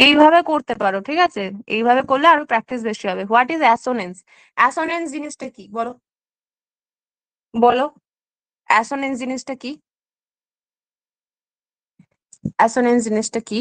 [SPEAKER 1] এইভাবে করতে পারো, ঠিক আছে, এইভাবে করলে আরো প্র্যাকটিস বেশি হবে। What is অ্যাসোনেন্স? অ্যাসোনেন্স জিনিসটা কি বলো, বলো অ্যাসোনেন্স জিনিসটা কি? অ্যাসোনেন্স জিনিসটা কি?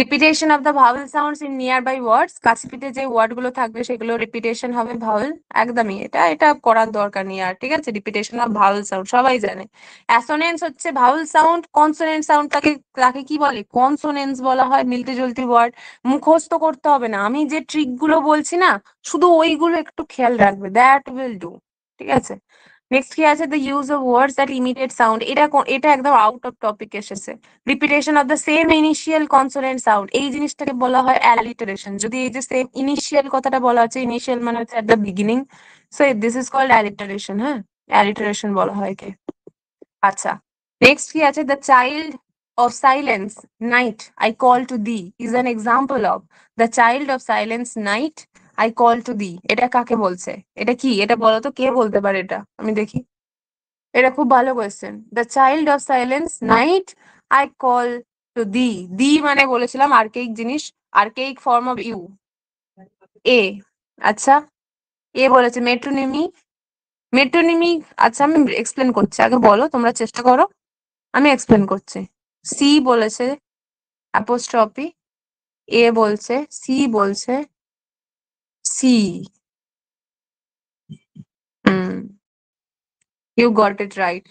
[SPEAKER 1] Repetition of the vowel sounds in nearby words, কাছে পিঠে যে ওয়ার্ড গুলো থাকবে সেগুলো রিপিটেশন হবে ভাওয়েল। একদমই, এটা এটা করার দরকার নেই আর, ঠিক আছে, রিপিটেশন অফ ভাওয়েল সাউন্ড সবাই জানে। অ্যাসোনেন্স হচ্ছে ভাওয়েল সাউন্ড, কনসোনেন্ট সাউন্ড তাকে তাকে কি বলে, কনসোনেন্স বলা হয়। মিলতে জুলতি ওয়ার্ড মুখস্থ করতে হবে না, আমি যে ট্রিক গুলো বলছি না, শুধু ওইগুলো একটু খেয়াল রাখবে, দ্যাট উইল ডু। ঠিক আছে, নেক্সট কি আছে, the use of words that imitate sound, এটা একদম আউট অফ টপিক এসেছে। Repetition of the same initial consonant sound, এই জিনিসটাকে বলা হয় অ্যালিটারেশন। যদি এই যে সেম ইনিশিয়াল কথাটা বলা হচ্ছে, ইনিশিয়াল মানে হচ্ছে at the beginning, so this is called alliteration. হ্যাঁ, অ্যালিটারেশন বলা হয় একে। আচ্ছা, নেক্সট কি আছে, the child of silence night I call to thee is an example of, the child of silence night I call to thee, এটা কাকে বলছে? এটা কি, এটা বলো তো কে বলতে পারে এটা, আমি দেখি। এটা খুব ভালো question. The child of silence night I call to thee, thee মানে বলেছিলাম আর্কেইক জিনিস, archaic form of you. A, আচ্ছা, এ বলেছে মেট্রোনিমি, মেট্রোনিমি। আচ্ছা আমি এক্সপ্লেন করছি, আগে বলো, তোমরা চেষ্টা করো, আমি এক্সপ্লেন করছি। সি বলেছে অ্যাপোস্ট্রফি, এ বলছে, সি বলছে C. Hmm, you got it right.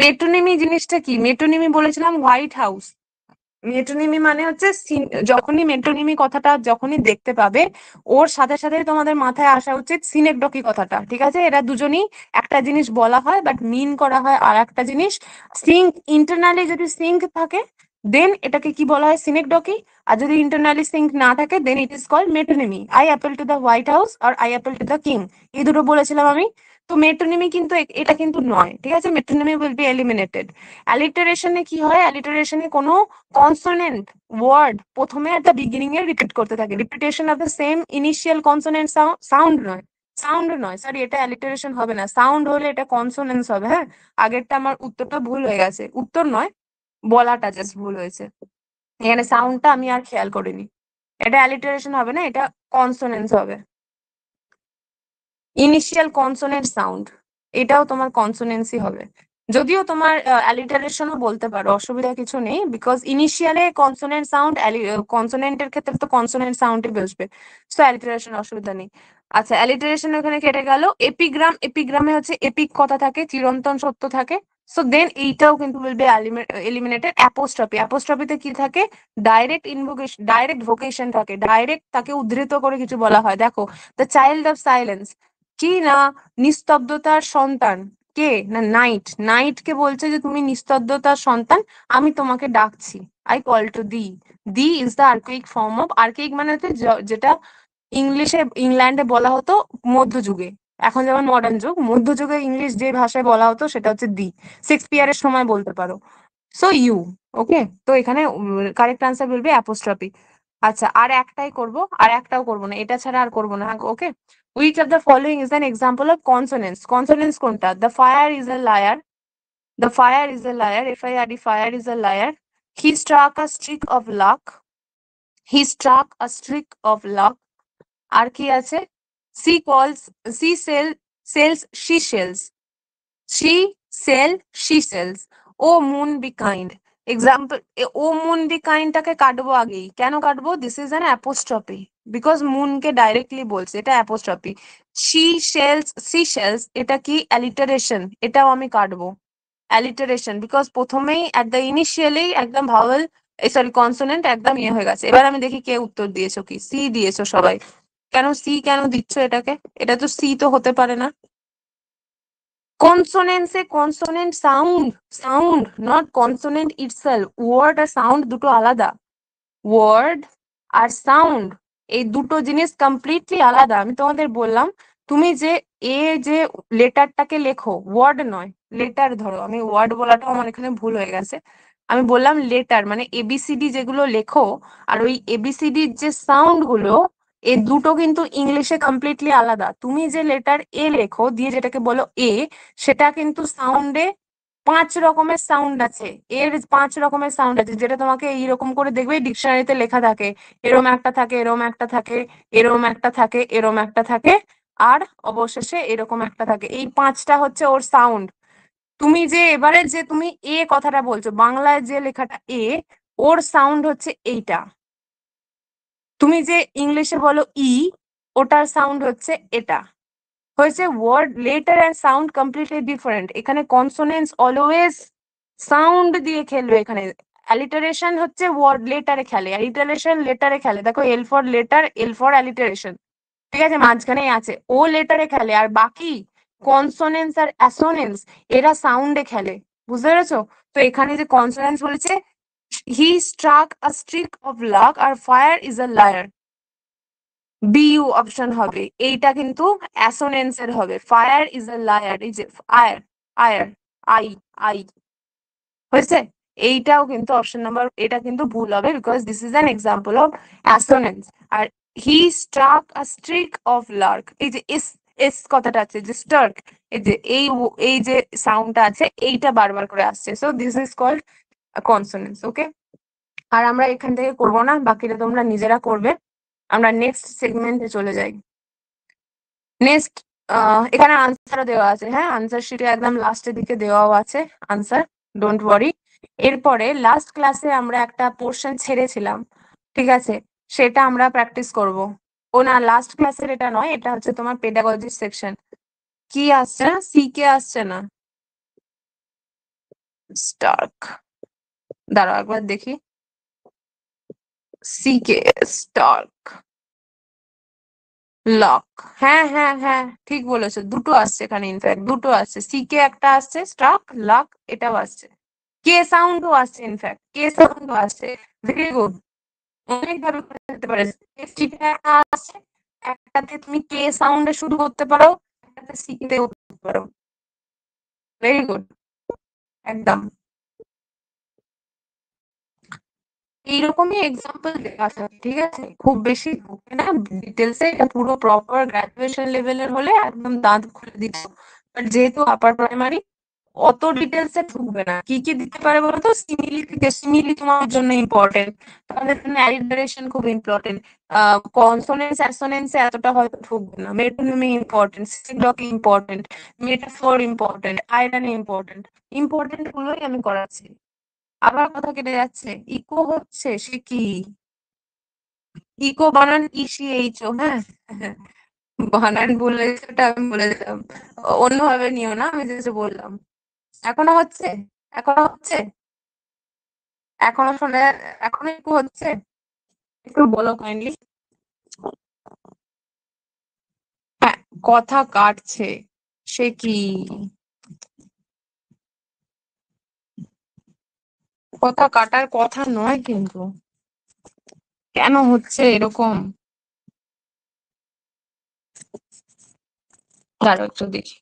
[SPEAKER 1] Metonymy জিনিসটা কি? মেট্রোনিমি বলেছিলাম হোয়াইট হাউস। মেটোনিমি মানে হচ্ছে যখনই মেটোনিমি কথাটা যখনই দেখতে পাবে, ওর সাথে সাথে তোমাদের মাথায় আসা উচিত সিনেকডকি কথাটা। ঠিক আছে, এরা দুজনই একটা জিনিস বলা হয় বাট মিন করা হয় আর একটা জিনিস। সিঙ্ক, ইন্টারনালি যদি সিঙ্ক থাকে দেন এটাকে কি বলা হয়, সিনেকডকি। আর যদি ইন্টারনালি সিঙ্ক না থাকে then it is called metonymy. I appeal to the White House আর I appeal to the king, এই দুটো বলেছিলাম আমি। তো মেটোনিমি কিন্তু এটা কিন্তু নয়, ঠিক আছে, মেটোনিমি উইল বি এলিমিনেটেড। অ্যালিটারেশনে কি হয়, অ্যালিটারেশনে কোনো কনসোনেন্ট ওয়ার্ড প্রথমে একটা বিগিনিং এ রিপিট করতে থাকে, repetition of the same initial consonant sound নয়, সাউন্ড নয়, সরি, এটা অ্যালিটারেশন হবে না, সাউন্ড হলে এটা কনসোনেন্স হবে। হ্যাঁ, আগেরটা আমার উত্তরটা ভুল হয়ে গেছে, উত্তর নয়, বলাটা জাস্ট ভুল হয়েছে, এখানে সাউন্ডটা আমি আর খেয়াল করিনি। এটা অ্যালিটারেশন হবে না, এটা কনসোনেন্স হবে, ইনিশিয়াল কনসোনেন্ট সাউন্ড, এটাও তোমার কনসোনেন্সই হবে। যদিও তোমার অ্যালিটারেশনও বলতে পারো, অসুবিধা কিছু নেই, বিকজ ইনিশিয়ালে কনসোনেন্ট সাউন্ড, কনসোনেন্টের ক্ষেত্রে তো কনসোনেন্ট সাউন্ডই বসবে, সো অ্যালিটারেশন অসুবিধা নেই। আচ্ছা, অ্যালিটারেশন ওখানে কেটে গেল। এপিগ্রাম, এপিগ্রামে হচ্ছে এপিক কথা থাকে, চিরন্তন সত্য থাকে, সো দেন এইটাও কিন্তু উইল বি এলিমিনেটেড। অ্যাপোস্ট্রফি, অ্যাপোস্ট্রফিতে কি থাকে, ডাইরেক্ট ইনভোকেশন, ডাইরেক্ট ভোকেশন থাকে, ডাইরেক্ট তাকে উদ্ধৃত করে কিছু বলা হয়। দেখো, দ্য চাইল্ড অফ সাইলেন্স, কি না, নিস্তব্ধতার সন্তান, কে না নাইট, নাইট কে বলছে যে তুমি নিস্তব্ধতার সন্তান, আমি তোমাকে ডাকছি, I call to thee. Thee is the archaic form of, archaic মানে হচ্ছে যেটা ইংলিশে ইংল্যান্ডে বলা হতো মধ্যযুগে, এখন যেমন মডার্ন যুগ, মধ্যযুগে ইংলিশ যে ভাষায় বলা হতো সেটা হচ্ছে দি, শেক্সপিয়ারের সময় বলতে পারো। সো ইউ, ওকে, তো এখানে কারেক্ট আনসার বলবে অ্যাপোস্ট্রফি। আচ্ছা, আর একটাই করব, আর একটাও করবো না, এটা ছাড়া আর করবো না, okay. Which of the following is an example of consonance? Consonance কোনটা? The fire is a liar, the fire is a liar, FIRE, fire is a liar. He struck a streak of luck, he struck a streak of luck. আর কি আছে? She calls, she sells she sells, she sell she sells, O moon be kind. Example, O moon be কাইন্ডটাকে কাটবো আগেই, কেন কাটবো? This is an apostrophe, because মুনকে ডাইরেক্টলি বলছে, এটা apostrophe. she sells she sells, এটা কি? অ্যালিটারেশন, এটাও আমি কাটবো, অ্যালিটারেশন, বিকজ প্রথমেই এট দ্য ইনিশিয়ালি একদম ভাওয়েল, সরি কনসোনেন্ট একদম ইয়ে হয়ে গেছে। এবার আমি দেখি কে উত্তর দিয়েছো, কি সি দিয়েছো সবাই? কেন সি কেন দিচ্ছ এটাকে? এটা তো সি তো হতে পারে না। Consonance a consonant sound, sound not consonant itself. Word আর সাউন্ড দুটো আলাদা, ওয়ার্ড আর সাউন্ড এই দুটো জিনিস কমপ্লিটলি আলাদা। আমি তোমাদের বললাম, তুমি যে যে লেটারটাকে লেখো, ওয়ার্ড নয় লেটার, ধরো আমি ওয়ার্ড বলাটাও আমার এখানে ভুল হয়ে গেছে, আমি বললাম লেটার, মানে ABCD যেগুলো লেখো, আর ওই ABCD যে সাউন্ড গুলো, এই দুটো কিন্তু ইংলিশে কমপ্লিটলি আলাদা। তুমি যে লেটার এ লেখো দিয়ে যেটাকে বলো এ, সেটা কিন্তু সাউন্ডে 5 রকমের সাউন্ড আছে, এর 5 রকমের সাউন্ড আছে, যেটা তোমাকে এইরকম করে দেখবে ডিকশনারিতে লেখা থাকে, এরম একটা থাকে, এরম একটা থাকে, এরম একটা থাকে, এরম একটা থাকে, আর অবশেষে এরকম একটা থাকে। এই 5টা হচ্ছে ওর সাউন্ড। তুমি যে এবারে যে তুমি এ কথাটা বলছো, বাংলায় যে লেখাটা এ, ওর সাউন্ড হচ্ছে এইটা। তুমি যে ইংলিশে বলো ই, ওটার সাউন্ড হচ্ছে এটা। হয়েছে? Word letter and sound completely different. এখানে কনসোনেন্স অলওয়েজ সাউন্ড দিয়ে খেলবে, এখানে অ্যালিটারেশন হচ্ছে ওয়ার্ড লেটারে খেলে, অ্যালিটারেশন লেটারে খেলে। দেখো L for letter, L for alliteration, ঠিক আছে, মাঝখানে আছে ও লেটারে খেলে, আর বাকি কনসোনেন্স আর অ্যাসোনেন্স এরা সাউন্ডে খেলে। বুঝতে পেরেছো? তো এখানে যে কনসোনেন্স বলেছে, he struck a streak of luck, আর ফায়ার ইজ আ লায়ার, বিইউ অপশন হবে। এইটা কিন্তু অ্যাসোনেন্স এর হবে, ফায়ার ইজ আ লায়ার, এই যে আয়ার, আয়ার, আই, আই, হয়েছে? এইটাও কিন্তু অপশন নাম্বার, এটা কিন্তু ভুল হবে, because this is an example of assonance. আর he struck a streak of luck, এই যে এস, এস কথাটা আছে, যে স্টার্ক, এই যে এই যে সাউন্ডটা আছে, এইটা বারবার করে আসছে, সো দিস ইজ কল্ড কনসোনেন্স, ওকে। আর আমরা এখান থেকে করবো না, বাকিটা তোমরা নিজেরা করবে। আমরা নেক্সট সেগমেন্টে চলে যাই। নেক্সট, এখানে আনসারও দেওয়া আছে, হ্যাঁ আনসার শিটে একদম লাস্টের দিকে দেওয়াও আছে আনসার, ডোন্ট ওয়ারি। এরপরে লাস্ট ক্লাসে আমরা একটা পোর্শন ছেড়েছিলাম, ঠিক আছে, সেটা আমরা প্র্যাকটিস করব। ও না, লাস্ট ক্লাসের এটা নয়, এটা হচ্ছে তোমার পেডাগজি সেকশন। কি আসছে না? সি কে আসছে না, স্টার্ক, দাঁড়াও একবার দেখি, সি কে, স্টার্ক, লক, হ্যাঁ হ্যাঁ হ্যাঁ ঠিক বলেছো, দুটো আসছে এখানে, ইনফ্যাক্ট দুটো আসছে, সি কে একটা আসছে, স্ট্রাক, লক এটাও আসছে, কে সাউন্ডও আসছে, ইনফ্যাক্ট কে সাউন্ডও আসছে, ভেরি গুড। অনেক ভাবে করতে পারে, একটা আছে, একটাতে তুমি কে সাউন্ডে শুরু করতে পারো, একটাতে সি তে করতে পারো, ভেরি গুড, একদম এইরকমই এক্সাম্পল দেওয়া থাকে, ঠিক আছে, খুব বেশি ঢুকে না ডিটেলসে, এটা পুরো প্রপার গ্রাজুয়েশন লেভেলের হলে একদম দাঁত খুলে দিত, বাট যেহেতু আপার প্রাইমারি অত ডিটেলসে ঢুকবে না। কি কি দিতে পারে বলতো? সিমিলি থেকে, সিমিলি তোমার জন্য ইম্পর্টেন্ট, তোমাদের জন্য অ্যালিটারেশন খুব ইম্পর্টেন্ট, কনসোনেন্স অ্যাসোনেন্স এতটা হয়তো ঢুকবে না, মেটোনিমি ইম্পর্টেন্ট, সিগলক important, metaphor important, irony important, important গুলোই আমি করাচ্ছি। আবার কথা কেটে যাচ্ছে, ইকো হচ্ছে সে কি, ইকো বানান ECHO, হ্যাঁ বানান বলে সেটা আমি বলে দিলাম, অন্যভাবে নিও না, আমি যেটা বললাম। এখনো হচ্ছে, এখনো হচ্ছে, এখনো শোনা, এখনো একটু হচ্ছে, একটু বলো কাইন্ডলি। হ্যাঁ, কথা কাটছে, সে কি, কথা কাটার কথা নয় কিন্তু, কেন হচ্ছে এরকম? দাঁড়াও একটু দেখি।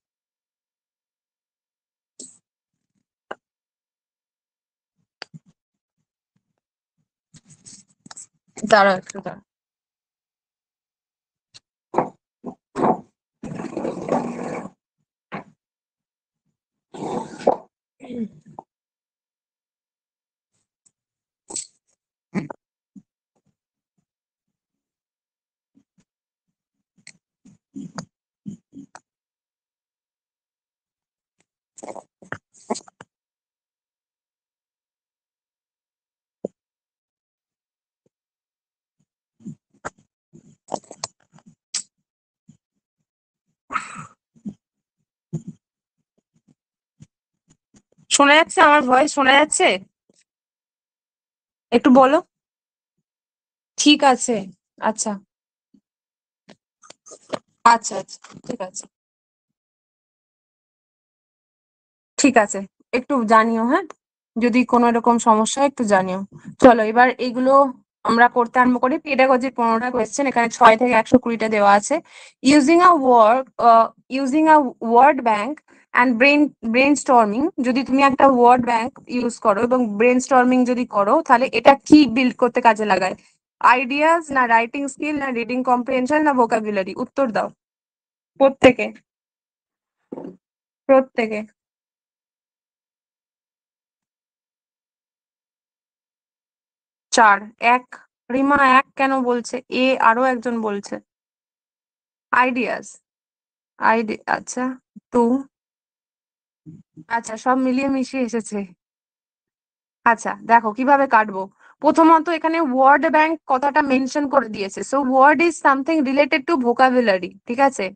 [SPEAKER 1] দাঁড়াও একটু দাঁড়াও। শোনা যাচ্ছে? আমার ভয়েস শোনা যাচ্ছে? একটু বলো। ঠিক আছে। আচ্ছা আচ্ছা আচ্ছা, ঠিক আছে ঠিক আছে, একটু জানিও, হ্যাঁ? যদি কোনো এরকম সমস্যা হয় একটু জানিও। চলো এবার এগুলো আমরা করতে আরম্ভ করি। পেডাগজির 15টা কোয়েশ্চেন, এখানে 6 থেকে 120টা দেওয়া আছে। Using a word bank and brainstorming, যদি তুমি একটা ওয়ার্ড ব্যাংক ইউজ করো এবং ব্রেন স্টর্মিং যদি করো, তাহলে এটা কি বিল্ড করতে কাজে লাগায়? আইডিয়াস, না রাইটিং স্কিল, না রিডিং কম্প্রিহেনশন, না ভোকাবুলারি? উত্তর দাও প্রত্যেকে, প্রত্যেকে। 4, 1। রিমা 1 কেন বলছে? আরো একজন বলছে আইডিয়াস। আচ্ছা, 2। আচ্ছা, সব মিলিয়ে মিশিয়ে এসেছে। আচ্ছা দেখো কিভাবে কাটবো। প্রথমত এখানে ওয়ার্ড ব্যাংক কথাটা মেনশন করে দিয়েছে, so word is something related to vocabulary, ঠিক আছে?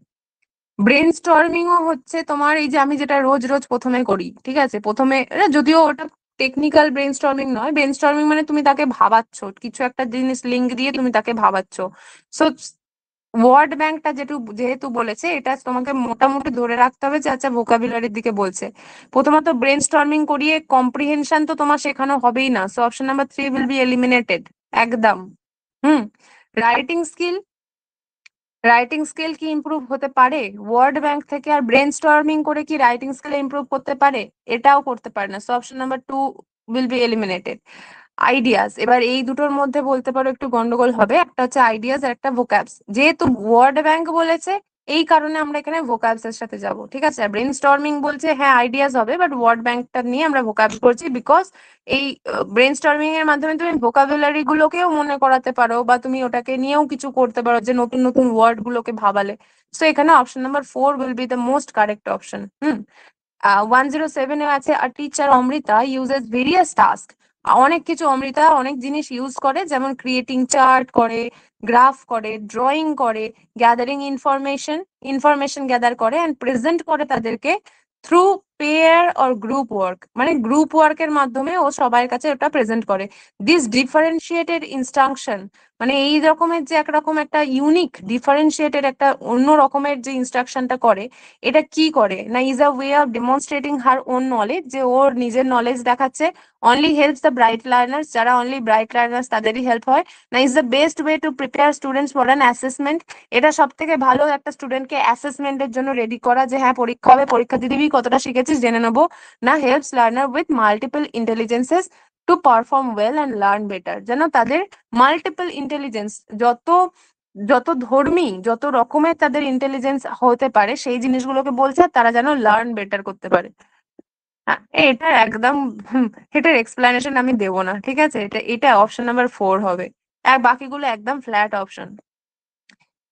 [SPEAKER 1] ব্রেন স্টর্মিং ও হচ্ছে তোমার এই যে আমি যেটা রোজ রোজ প্রথমে করি, ঠিক আছে? প্রথমে যদিও ওটা টেকনিক্যাল ব্রেন স্টর্মিং নয়, ব্রেন স্টর্মিং মানে তুমি তাকে ভাবাচ্ছ, কিছু একটা জিনিস লিঙ্ক দিয়ে তুমি তাকে ভাবাচ্ছ। সো ওয়ার্ড ব্যাংকটা যেহেতু বলেছে, এটা তোমাকে মোটামুটি ধরে রাখতে হবে যে আচ্ছা ভোকাবুলারির দিকে বলছে। প্রথমত ব্রেন স্টর্মিং করিয়ে কম্প্রিহেনশন তো তোমার শেখানো হবেই না, so option number 3 will be eliminated একদম। হুম। রাইটিং স্কিল, রাইটিং স্কিল কি ইমপ্রুভ হতে পারে ওয়ার্ড ব্যাংক থেকে? আর ব্রেন স্টর্মিং করে কি রাইটিং স্কিল ইমপ্রুভ করতে পারে? এটাও করতে পারে না, so option number 2 will be eliminated. Ideas, এবার এই দুটোর মধ্যে বলতে পারো একটু গন্ডগোল হবে, একটা হচ্ছে আইডিয়াস আর একটা ভোক্যাবস। যেহেতু ওয়ার্ড ব্যাংক বলেছে, এই কারণে আমরা এখানে ভোক্যাবস এর সাথে যাব, ঠিক আছে? আর ব্রেন স্টর্মিং বলছে হ্যাঁ আইডিয়াস হবে, বাট ওয়ার্ড ব্যাংকটা নিয়ে আমরা ভোক্যাবস করছি, বিকজ এই ব্রেন স্টর্মিং এর মাধ্যমে তুমি ভোকাবুলারি গুলোকেও মনে করাতে পারো, বা তুমি ওটাকে নিয়েও কিছু করতে পারো, যে নতুন নতুন ওয়ার্ড গুলোকে ভাবালে। সো এখানে option number 4 will be the most correct option. 107 এ আছে, আর teacher Amrita uses various task. অনেক কিছু অমৃতা অনেক জিনিস ইউজ করে, যেমন ক্রিয়েটিং চার্ট করে, গ্রাফ করে, ড্রয়িং করে, গ্যাদারিং ইনফরমেশন গ্যাদার করে অ্যান্ড প্রেজেন্ট করে তাদেরকে through pair or group work, মানে গ্রুপ ওয়ার্কের মাধ্যমে ও সবার কাছে ওটা প্রেজেন্ট করে। দিস ডিফারেন্সিয়েটেড ইনস্ট্রাকশন, মানে এই রকমের যে একরকম একটা ইউনিক ডিফারেন্সিয়েটেড একটা অন্য রকমের যে ইনস্ট্রাকশনটা করে, এটা কি করে না, is a way of demonstrating her own knowledge, যে ওর নিজের নলেজ দেখাচ্ছে। Only helps the bright learners, যারা অনলি ব্রাইট লার্নার্স তাদেরই হেল্প হয়। না, is the best way to prepare students for an assessment, এটা সব থেকে ভালো একটা স্টুডেন্টকে অ্যাসেসমেন্টের জন্য রেডি করা, যে হ্যাঁ পরীক্ষা হবে, পরীক্ষা দিয়ে দিবি, কতটা শিখেছিস জেনে নেবো। না, helps learner with multiple intelligences to perform well and learn better, যেন তাদের মাল্টিপল ইন্টেলিজেন্স, যত যত ধর্মী, যত রকমের তাদের ইন্টেলিজেন্স হতে পারে, সেই জিনিসগুলোকে বলছে, আর তারা যেন লার্ন বেটার করতে পারে। এটা একদম এটার এক্সপ্লেনেশন আমি দেবো না, ঠিক আছে? এটা এটা অপশন নাম্বার 4 হবে, আর বাকিগুলো একদম flat option.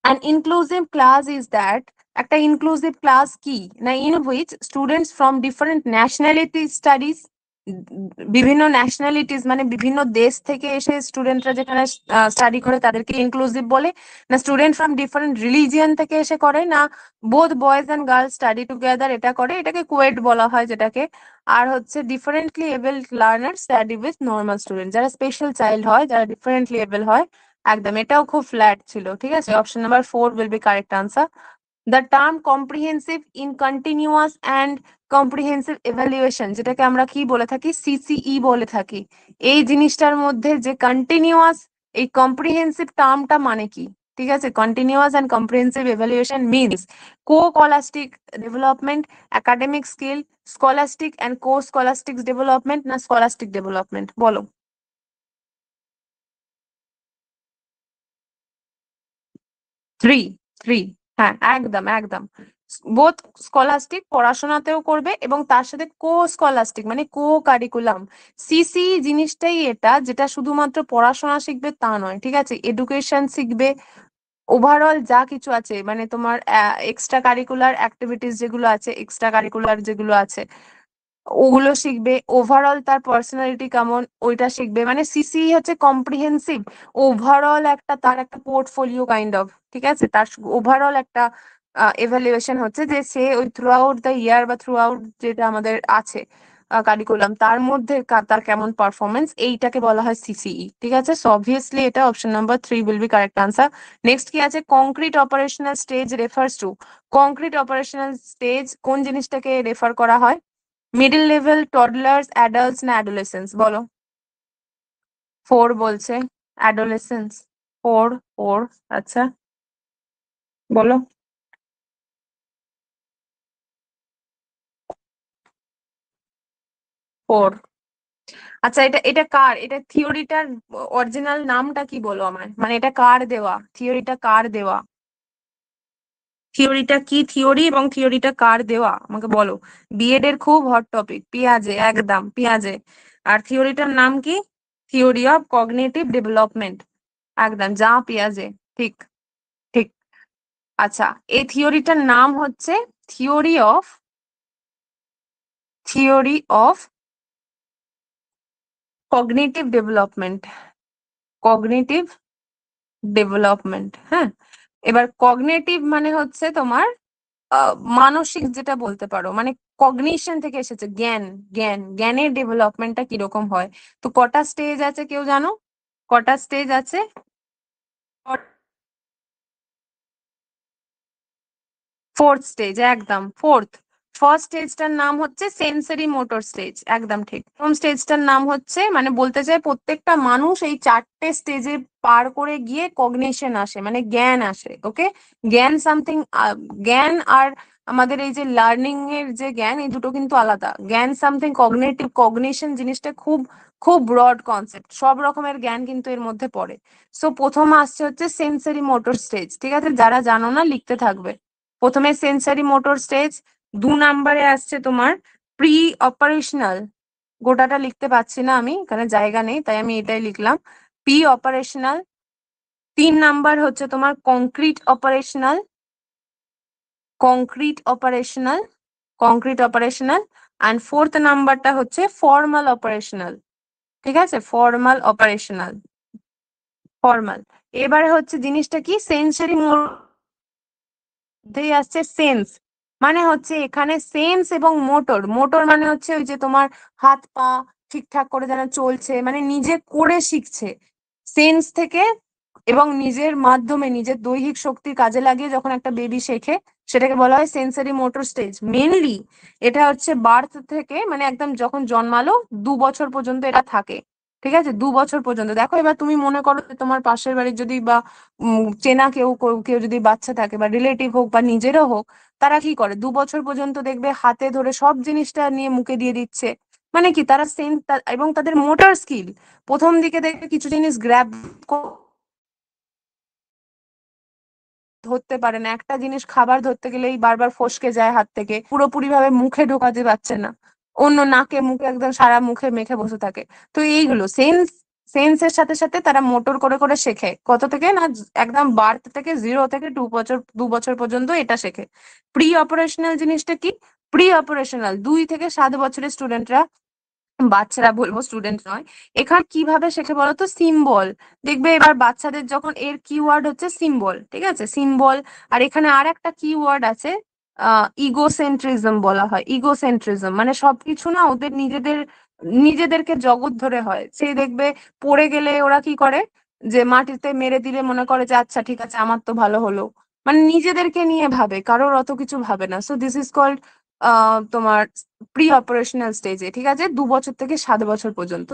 [SPEAKER 1] An inclusive class is that, একটা ইনক্লুসিভ ক্লাস কি না, in which students from different nationality studies, বিভিন্ন ন্যাশনালিটিস মানে বিভিন্ন দেশ থেকে এসে স্টুডেন্টরা যেখানে স্টাডি করে তাদেরকে ইনক্লুসিভ বলে। না স্টুডেন্ট ফ্রম ডিফারেন্ট রিলিজিয়ন থেকে এসে করে, না both boys and girls study together এটা করে, এটাকে কোয়েট বলা হয় যেটাকে। আর হচ্ছে differently abled learner study with normal student, যারা স্পেশাল চাইল্ড হয়, যারা ডিফারেন্টলি এবেল হয়। একদম, এটাও খুব ফ্ল্যাট ছিল, ঠিক আছে? Option number 4 will be correct answer. The term comprehensive in continuous and comprehensive evaluation, যেটাকে আমরা কি বলে থাকি, সিসিই বলে থাকি। এই জিনিসটার মধ্যে যে কন্টিনিউয়াস, এই কম্প্রিহেন্সিভ টার্মটা মানে কি? ঠিক আছে, continuous and comprehensive evaluation means co-scholastic development, academic skill, scholastic and co-scholastic development না scholastic development, বলো। থ্রি, থ্রি, হ্যাঁ একদম একদম। বোথ স্কলাস্টিক, পড়াশোনাতেও করবে, এবং তার সাথে কো স্কলাস্টিক মানে কো কারিকুলাম। সিসি জিনিসটাই এটা, যেটা শুধুমাত্র পড়াশোনা শিখবে তা নয়, ঠিক আছে, এডুকেশন শিখবে, ওভারঅল যা কিছু আছে, মানে তোমার এক্সট্রা কারিকুলার অ্যাক্টিভিটিস যেগুলো আছে, এক্সট্রা কারিকুলার যেগুলো আছে ওগুলো শিখবে, ওভারঅল তার পার্সোনালিটি কেমন ওইটা শিখবে। মানে সিসি হচ্ছে কম্প্রিহেন্সিভ, ওভারঅল একটা তার একটা পোর্টফোলিও কাইন্ড অফ, ঠিক আছে, তার ওভারঅল একটা এভালুয়েশন হচ্ছে যে সে ওই থ্রু আউট দ্য ইয়ার বা থ্রু আউট যেটা আমাদের আছে কারিকুলাম, তার মধ্যে তার কেমন পারফরমেন্স, এইটাকে বলা হয় সিসিই। ঠিক আছে, সো অবভিয়াসলি এটা option number 3 will be correct answer. Next কি আছে, concrete operational stage refers to. Concrete operational stage কোন জিনিসটাকে রেফার করা হয়? মিডল লেভেল, টডলার্স, অ্যাডাল্টস না অ্যাডোলেসেন্স, বলো। ফোর বলছে, অ্যাডোলেসেন্স। ফোর, ফোর, আচ্ছা বলো। ফোর, আচ্ছা এটা এটা কার, এটা থিওরিটার অরিজিনাল নামটা কি বলো আমার, মানে এটা কার দেওয়া, থিওরিটা কার দেওয়া, থিওরিটা কি থিওরি এবং থিওরিটা কার দেওয়া আমাকে বলো। বিএড এর খুব হট টপিক, পিয়াজে, একদম পিয়াজে। আর থিওরিটার নাম কি? থিওরি অফ কগনিটিভ ডেভেলপমেন্ট, একদম যা পিয়াজে, ঠিক, ঠিক। আচ্ছা, এই থিওরিটার নাম হচ্ছে theory of, theory of cognitive development, cognitive development, হ্যাঁ। এবার কগনিটিভ মানে হচ্ছে তোমার মানসিক, যেটা বলতে পারো, মানে কগনিশন থেকে এসেছে, জ্ঞান, জ্ঞানের ডেভেলপমেন্টটা কিরকম হয়। তো কটা স্টেজ আছে কেউ জানো? কটা স্টেজ আছে? ফোর্থ স্টেজ, একদম ফোর্থ। ফার্স্ট স্টেজটার নাম হচ্ছে সেন্সরি মোটর স্টেজ, একদম ঠিক। প্রথম স্টেজটার নাম হচ্ছে, মানে বলতে চাই প্রত্যেকটা মানুষ এই চারটে স্টেজে পার করে গিয়ে কগনিশন আসে, মানে জ্ঞান আসে, ওকে। জ্ঞান সামথিং, জ্ঞান আর আমাদের এই যে লার্নিং এর যে জ্ঞান, এই দুটো কিন্তু আলাদা। জ্ঞান সামথিং, কগনিটিভ, কগনিশন জিনিসটা খুব খুব ব্রড কনসেপ্ট, সব রকমের জ্ঞান কিন্তু এর মধ্যে পড়ে। সো প্রথম আসছে হচ্ছে সেন্সরি মোটর স্টেজ, ঠিক আছে, যারা জানো না লিখতে থাকবে। প্রথমে সেন্সারি মোটর স্টেজ, 2 নম্বরে আসছে তোমার প্রি অপারেশনাল, গোটাটা লিখতে পারছি না আমি, এখানে জায়গা নেই তাই আমি এটাই লিখলাম, প্রি অপারেশনাল। 3 নাম্বার হচ্ছে তোমার concrete operational, concrete operational, concrete operational. And fourth নাম্বারটা হচ্ছে ফর্মাল অপারেশনাল, ঠিক আছে, ফর্মাল অপারেশনাল, ফর্মাল। এবারে হচ্ছে জিনিসটা কি, সেন্সারি মধ্যেই আসছে সেন্স, মানে হচ্ছে এখানে সেন্স এবং মোটর, মোটর মানে হচ্ছে ওই যে তোমার হাত পা ঠিকঠাক করে যেন চলছে, মানে নিজে করে শিখছে, সেন্স থেকে, এবং নিজের মাধ্যমে নিজের দৈহিক শক্তি কাজে লাগিয়ে যখন একটা বেবি শেখে, সেটাকে বলা হয় সেন্সারি মোটর স্টেজ। মেনলি এটা হচ্ছে বার্থ থেকে, মানে একদম যখন জন্মালো 2 বছর পর্যন্ত এটা থাকে, ঠিক আছে, 2 বছর পর্যন্ত। দেখো এবার তুমি মনে করো যে তোমার পাশের বাড়ির যদি বা চেনা কেউ কেউ যদি বাচ্চা থাকে, বা রিলেটিভ হোক বা নিজেরও হোক, তারা কি করে 2 বছর পর্যন্ত দেখবে হাতে ধরে সব জিনিসটা নিয়ে মুখে দিয়ে দিচ্ছে, মানে কি তারা সেন্স, এবং তাদের মোটর স্কিল, প্রথম দিকে দেখবে কিছু জিনিস গ্র্যাব ধরতে পারে না, একটা জিনিস খাবার ধরতে গেলেই বারবার ফসকে যায় হাত থেকে, পুরোপুরি ভাবে মুখে ঢোকাতে পারছে না, অন্য নাকে মুখে একদম সারা মুখে মেখে বসে থাকে। তো এইগুলো সেন্স, সেন্সের সাথে সাথে তারা মোটর করে করে শেখে, কত থেকে না, একদম বার্থ থেকে 0 থেকে 2 বছর, 2 বছর পর্যন্ত এটা শেখে। প্রি অপারেশনাল জিনিসটা কি? প্রি অপারেশনাল 2 থেকে 7 বছরের স্টুডেন্টরা, বাচ্চারা বলবো, স্টুডেন্ট নয়, এখানে কিভাবে শেখে বলতো, সিম্বল। দেখবে এবার বাচ্চাদের যখন, এর কিওয়ার্ড হচ্ছে সিম্বল, ঠিক আছে, সিম্বল। আর এখানে আর একটা কিওয়ার্ড আছে, ইগোসেন্ট্রিজম বলা হয়, ইগোসেন্ট্রিজম মানে সবকিছু না ওদের নিজেদের, নিজেদেরকে জগৎ ধরে হয়। সেই দেখবে পড়ে গেলে ওরা কি করে, যে মাটিতে মেরে দিলে মনে করে যে আচ্ছা ঠিক আছে আমার তো ভালো হলো, মানে নিজেদেরকে নিয়ে ভাবে, কারোর অত কিছু ভাবে না। সো দিস ইজ কল্ড তোমার প্রি অপারেশনাল স্টেজে, ঠিক আছে, 2 বছর থেকে 7 বছর পর্যন্ত।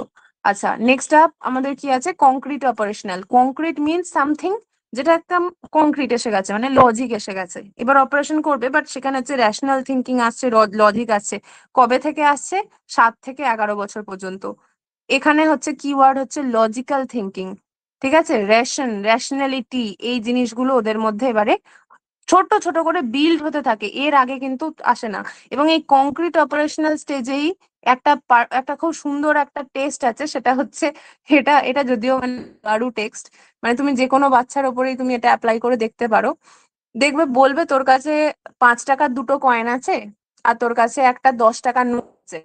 [SPEAKER 1] আচ্ছা, নেক্সট আপ আমাদের কি আছে, concrete operational. Concrete means something যেটা একদম কংক্রিট এসে গেছে, মানে লজিক এসে গেছে। এবার অপারেশন করবে, বাট সেখানে হচ্ছে রেশনাল থিঙ্কিং আসছে, লজিক আসছে। কবে থেকে আসছে? 7 থেকে 11 বছর পর্যন্ত। এখানে হচ্ছে কিওয়ার্ড হচ্ছে লজিক্যাল থিঙ্কিং, ঠিক আছে, রেশনালিটি, এই জিনিসগুলো ওদের মধ্যে এবারে ছোট ছোট করে বিল্ড হতে থাকে, এর আগে কিন্তু আসে না। এবং এই কংক্রিট অপারেশনাল স্টেজেই একটা খুব সুন্দর একটা টেস্ট আছে, সেটা হচ্ছে, এটা এটা যদিও মানে দারু টেক্সট, মানে তুমি যে কোনো বাচ্চার ওপরেই তুমি এটা অ্যাপ্লাই করে দেখতে পারো। দেখবে বলবে তোর কাছে 5 টাকার 2টো কয়েন আছে, আর তোর কাছে একটা 10 টাকার নোট আছে,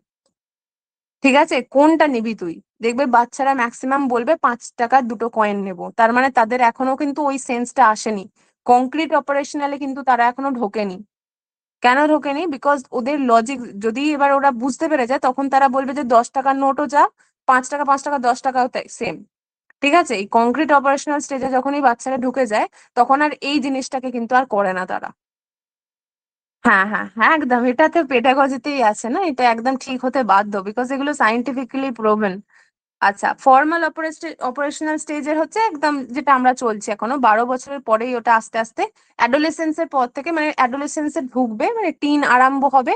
[SPEAKER 1] ঠিক আছে, কোনটা নিবি তুই? দেখবে বাচ্চারা ম্যাক্সিমাম বলবে 5 টাকার 2টো কয়েন নেবো। তার মানে তাদের এখনো কিন্তু ওই সেন্সটা আসেনি, কংক্রিট অপারেশনালে কিন্তু তারা এখনো ঢোকেনি। কেন ঢোকেনি? বিকজ ওদের লজিক যদি এবার ওরা বুঝতে পেরে যায়, তখন তারা বলবে যে 10 টাকার নোটও যা, 5 টাকা 5 টাকা 10 টাকাও তাই সেম। ঠিক আছে, এই কংক্রিট অপারেশনাল স্টেজে যখনই বাচ্চারা ঢুকে যায়, তখন আর এই জিনিসটাকে কিন্তু আর করে না তারা। হ্যাঁ হ্যাঁ হ্যাঁ, একদম, এটাতে পেডাগজিতেই আছে না, এটা একদম ঠিক হতে বাধ্য, বিকজ এগুলো সাইন্টিফিক্যালি প্রুভেন। আচ্ছা, ফর্মাল অপারেশনাল স্টেজের হচ্ছে একদম যেটা আমরা চলছি এখনো, 12 বছরের পরেই ওটা আস্তে আস্তে অ্যাডোলেসেন্সের পর থেকে, মানে অ্যাডোলেসেন্সে ঢুকবে, মানে টিন আরম্ভ হবে,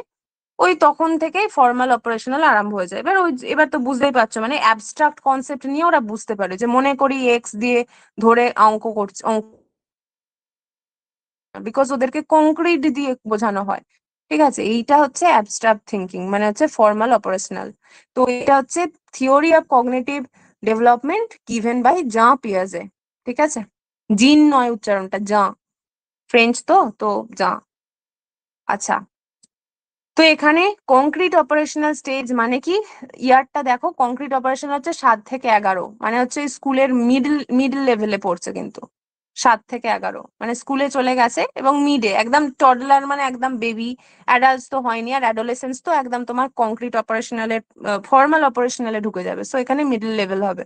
[SPEAKER 1] ওই তখন থেকেই ফর্মাল অপারেশনাল আরম্ভ হয়ে যায়। এবার এবার তো বুঝতেই পারছো, মানে অ্যাবস্ট্রাক্ট কনসেপ্ট নিয়ে ওরা বুঝতে পারে, যে মনে করি এক্স দিয়ে ধরে অঙ্ক করছে, বিকজ ওদেরকে কংক্রিট দিয়ে বোঝানো হয়। ঠিক আছে, এইটা হচ্ছে অ্যাবস্ট্রাক্ট থিঙ্কিং, মানে হচ্ছে ফর্মাল অপারেশনাল। তো এটা হচ্ছে theory of cognitive development given by Jean পিয়াজে। ঠিক আছে, জিন নয় উচ্চারণটা, জাঁ, ফ্রেঞ্চ তো তো জাঁ। আচ্ছা, তো এখানে কংক্রিট অপারেশনাল স্টেজ মানে কি, ইয়ারটা দেখো, কংক্রিট অপারেশন হচ্ছে 7 থেকে 11, মানে হচ্ছে স্কুলের মিডল লেভেলে পড়ছে কিন্তু। 7 থেকে 11 মানে স্কুলে চলে গেছে, এবং মিডে একদম টডলার, মানে একদম বেবি, অ্যাডাল্টস তো হয়নি, আর অ্যাডোলেসেন্স তো একদম তোমার কংক্রিট অপারেশনালের ফর্মাল অপারেশনালে ঢুকে যাবে, সো এখানে মিডল লেভেল হবে।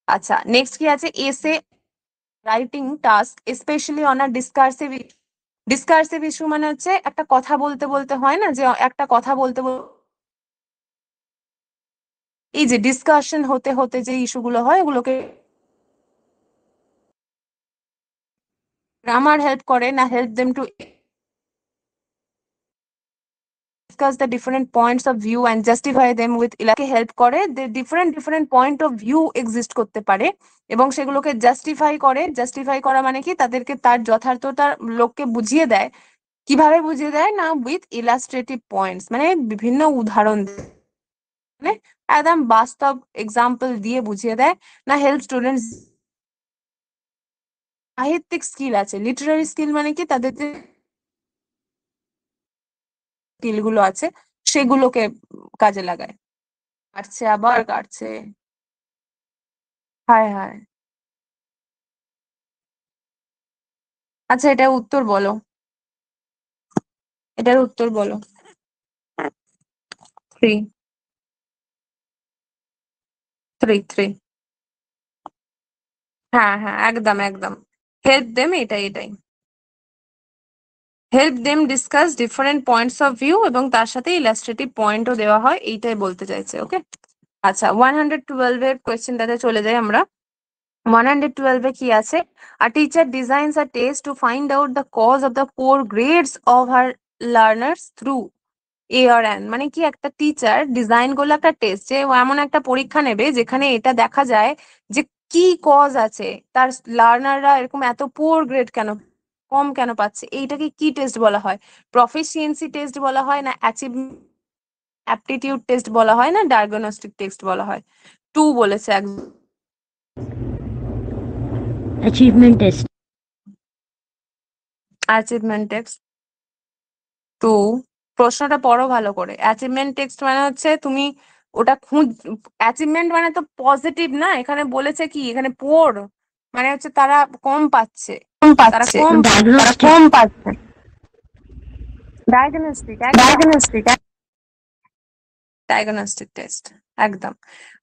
[SPEAKER 1] আচ্ছা, নেক্সট কি আছে, essay writing task specially on a discursive. Discursive issue মানে হচ্ছে একটা কথা বলতে বলতে হয় না, যে একটা কথা বলতে এই যে ডিসকাশন হতে হতে যে ইস্যুগুলো হয়, ওগুলোকে গ্রামার হেল্প করে না, help them to discuss the different points of view and justify them with ইলাকে হেল্প করে, different different point of view exist করতে পারে, এবং সেগুলোকে জাস্টিফাই করে। জাস্টিফাই করা মানে কি, তাদেরকে তার যথার্থতা লোককে বুঝিয়ে দেয়। কিভাবে বুঝিয়ে দেয় না, উইথ ইলাস্ট্রেটিভ পয়েন্টস, মানে বিভিন্ন উদাহরণ মানে একদম বাস্তব এক্সাম্পল দিয়ে বুঝিয়ে দেয়। না হেল্প স্টুডেন্টস, সাহিত্যিক স্কিল আছে, লিটারারি স্কিল মানে কি, তাদের যে স্কিল গুলো আছে সেগুলোকে কাজে লাগায়। কাটছে, আবার কাটছে, হায় হায়। আচ্ছা, এটা উত্তর বলো, এটার উত্তর বলো। 3 3 3। হ্যাঁ হ্যাঁ, একদম একদম, হেল্প দেম, এটাই help them discuss different points of view, এবং তার সাথে ইলাস্ট্রেটিভ পয়েন্টও দেওয়া হয়, এইটাই বলতে চাইছে। ওকে, আচ্ছা, 112 এর কোয়েশ্চেনটাতে চলে যাই আমরা। 112 কি আছে, a teacher designs a test to find out the cause of the poor grades of her learners through A R N, মানে কি, একটা টিচার ডিজাইন করলো একটা টেস্ট, যে ও এমন একটা পরীক্ষা নেবে যেখানে এটা দেখা যায় যে কি কজ আছে, তার লার্নাররা এরকম এত পুয়ার গ্রেড কেন, কম কেন পাচ্ছে। এইটাকে কি টেস্ট বলা হয়? প্রফিসিয়েন্সি টেস্ট বলা হয়, না অ্যাপটিটিউড টেস্ট বলা হয়, না ডায়াগনস্টিক টেস্ট বলা হয়? টু বলেছে একদম,
[SPEAKER 2] achievement test.
[SPEAKER 1] Achievement test. তো প্রশ্নটা পড়ো ভালো করে। অ্যাচিভমেন্ট টেক্সট মানে হচ্ছে তুমি ওটা অ্যাচিভমেন্ট মানে তো পজিটিভ না, এখানে বলেছে কি, এখানে পোর মানে হচ্ছে তারা কম পাচ্ছে,
[SPEAKER 2] কম
[SPEAKER 1] তারা
[SPEAKER 2] পাচ্ছে
[SPEAKER 1] কম তারা
[SPEAKER 2] diagnostic
[SPEAKER 1] কম পাচ্ছে। ডায়াগনস্টিক, একদম
[SPEAKER 2] diagnostic
[SPEAKER 1] ডায়াগনস্টিক টেস্ট, একদম।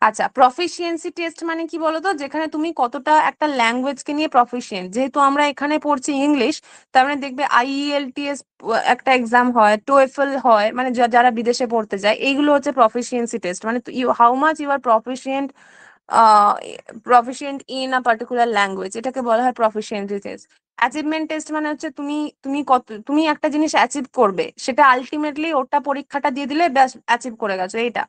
[SPEAKER 1] আচ্ছা, প্রফিসিয়েন্সি টেস্ট মানে কি বলতো, যেখানে তুমি কতটা একটা ল্যাঙ্গুয়েজকে নিয়ে প্রফিসিয়েন্ট। যেহেতু আমরা এখানে পড়ছি ইংলিশ, তার মানে দেখবে IELTS একটা এক্সাম হয়, টোয়েফল হয়, মানে যারা বিদেশে পড়তে যায়, এইগুলো হচ্ছে প্রফিসিয়েন্সি টেস্ট। মানে how much you are proficient in a particular language, এটাকে বলা হয় প্রফিসিয়েন্সি টেস্ট। অ্যাচিভমেন্ট টেস্ট মানে হচ্ছে তুমি একটা জিনিস অ্যাচিভ করবে, সেটা আলটিমেটলি ওটা পরীক্ষাটা দিয়ে দিলে ব্যাস অ্যাচিভ করে গেছো, এইটা।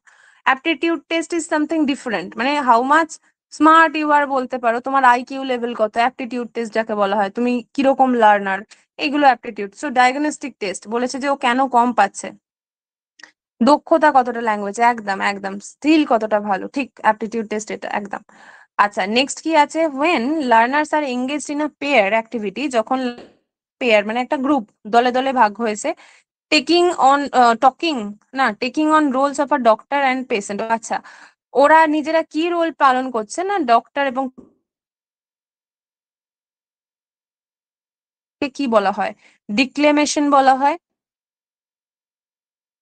[SPEAKER 1] Aptitude test is something different, মানে how much smart you are বলতে পারো, তোমার IQ লেভেল কত। অ্যাপটিটিউড টেস্ট যাকে বলা হয়, তুমি কিরকম লার্নার, এইগুলো অ্যাপটিটিউড। সো ডায়াগনস্টিক টেস্ট বলেছে যে ও কেন কম পাচ্ছে, দক্ষতা কতটা ল্যাঙ্গুয়েজ, একদম একদম, স্কিল কতটা ভালো, ঠিক। অ্যাপটিটিউড টেস্ট এটা, একদম। আচ্ছা, নেক্সট কি আছে, when learners are engaged in a pair activity, যখন পেয়ার মানে একটা গ্রুপ, দলে দলে ভাগ হয়েছে, taking on roles of a doctor and patient. আচ্ছা, ওরা নিজেরা কি রোল পালন করছে না, ডক্টর এবং কি বলা হয়, ডিক্লেমেশন বলা হয়,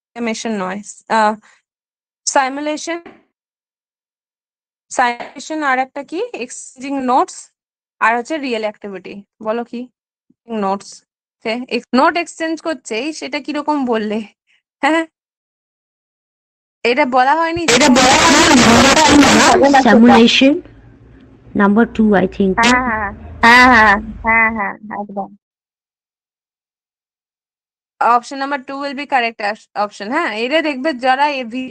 [SPEAKER 1] ডিক্লেমেশন নয়, সাইমুলেশন, সাইমুলেশন, আর একটা কি, এক্সচেঞ্জিং নোটস, আর হচ্ছে রিয়েল অ্যাক্টিভিটি। বলো কি? নোটস, নোট এক্সচেঞ্জ করছে, সেটা কিরকম বললে? হ্যাঁ, এটা বলা হয়নি যে
[SPEAKER 2] Simulation. Number 2, I think.
[SPEAKER 1] হ্যাঁ হ্যাঁ হ্যাঁ হ্যাঁ হ্যাঁ হ্যাঁ, একদম। Option number 2 will be correct option. হ্যাঁ, এরা দেখবে যারা এভি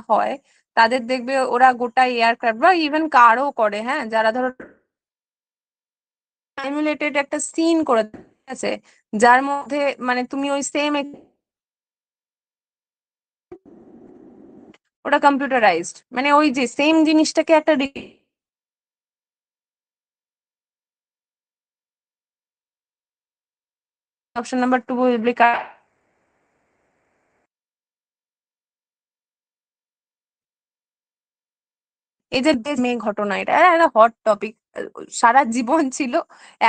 [SPEAKER 1] হয়, তাদের দেখবে ওরা গোটা এয়ারক্রাফট বা ইভেন কারও করে, হ্যাঁ, যারা ধরো সিমুলেটেড একটা সিন করে, ঠিক আছে, যার মধ্যে মানে তুমি ওই সেম, ওটা কম্পিউটারাইজড, মানে ওই যে সেম জিনিসটাকে একটা option number 2 will be correct. এই যে মেয়ে ঘটনা, এটা একটা হট টপিক, সারা জীবন ছিল,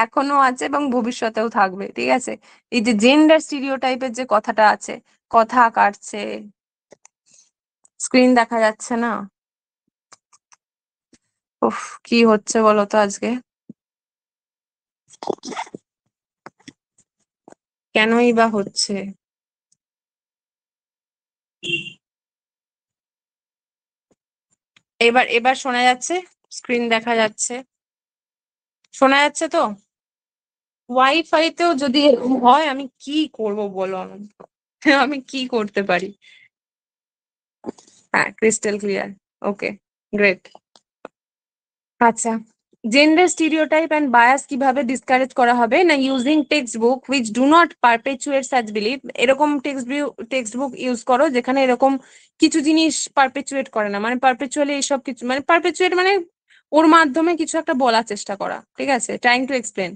[SPEAKER 1] এখনো আছে এবং ভবিষ্যতেও থাকবে, ঠিক আছে। এই যে জেন্ডার স্টিরিওটাইপের যে কথাটা আছে, কথা কাটছে, স্ক্রিন দেখা যাচ্ছে না, উফ, কি হচ্ছে বলো তো আজকে, কেনই বা হচ্ছে। এবার এবার শোনা যাচ্ছে, স্ক্রিন দেখা যাচ্ছে, শোনা যাচ্ছে তো? ওয়াইফাই তেও যদি এরকম হয়, আমি কি করব বলো অনন্ত? আমি কি করতে পারি? হ্যাঁ, ক্রিস্টাল ক্লিয়ার। Okay, great. আচ্ছা, জেন্ডার স্টিরিওটাইপ অ্যান্ড বায়াস কিভাবে ডিসকারেজ করা হবে না, using text book which do not perpetuate such believe. এরকম টেক্সট বুক ইউজ করো যেখানে এরকম কিছু জিনিস পারপেচুয়েট করে না, মানে পারপেচুয়ালি এইসব কিছু, মানে পারপেচুয়েট মানে ওর মাধ্যমে কিছু একটা বলার চেষ্টা করা, ঠিক আছে, trying to explain.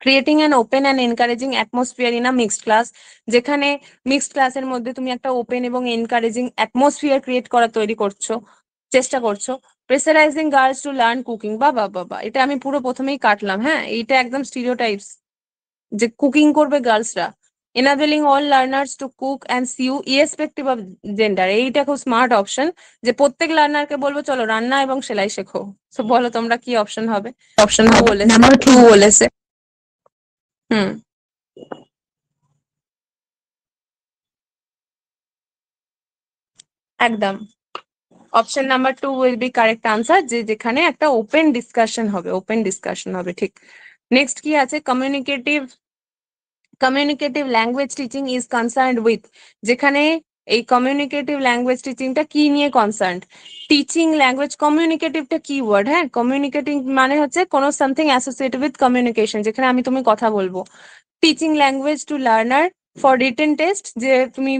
[SPEAKER 1] Creating an open and encouraging atmosphere in a mixed class, যেখানে মিক্সড ক্লাসের মধ্যে তুমি একটা ওপেন এবং এনকারেজিং অ্যাটমসফিয়ার ক্রিয়েট করা তৈরি করছো, চেষ্টা করছো। প্রেসারাইজিং গার্লস টু লার্ন কুকিং, বাবা বাবা, এটা আমি পুরো প্রথমেই কাটলাম, হ্যাঁ, এইটা একদম স্টিরিওটাইপস, যে কুকিং করবে গার্লসরা। Enabling all learners to cook and sew irrespective of gender, এইটা খুব স্মার্ট অপশন, যে প্রত্যেক লার্নারকে বলবো চলো রান্না এবং সেলাই শেখো। তো বলো তোমরা কি অপশন হবে? অপশন বলেছে,
[SPEAKER 2] Number 2.
[SPEAKER 1] বলেছে। হুম, একদম। Option number 2 will be correct answer, যে যেখানে একটা ওপেন ডিসকাশন হবে, ওপেন ডিসকাশন হবে, ঠিক। নেক্সট কি আছে, communicative language teaching is concerned with, যেখানে এই কমিউনিকেটিভ ল্যাঙ্গুয়েজ টিচিংটা কি নিয়ে কনসার্নড, টিচিং ল্যাঙ্গুয়েজ, কমিউনিকেটিভটা কি ওয়ার্ড, হ্যাঁ, কমিউনিকেটিং মানে হচ্ছে কোনো সামথিং অ্যাসোসিয়েটেড উইথ কমিউনিকেশন, যেখানে আমি তুমি কথা বলবো। Teaching language to learner for written test, যে তুমি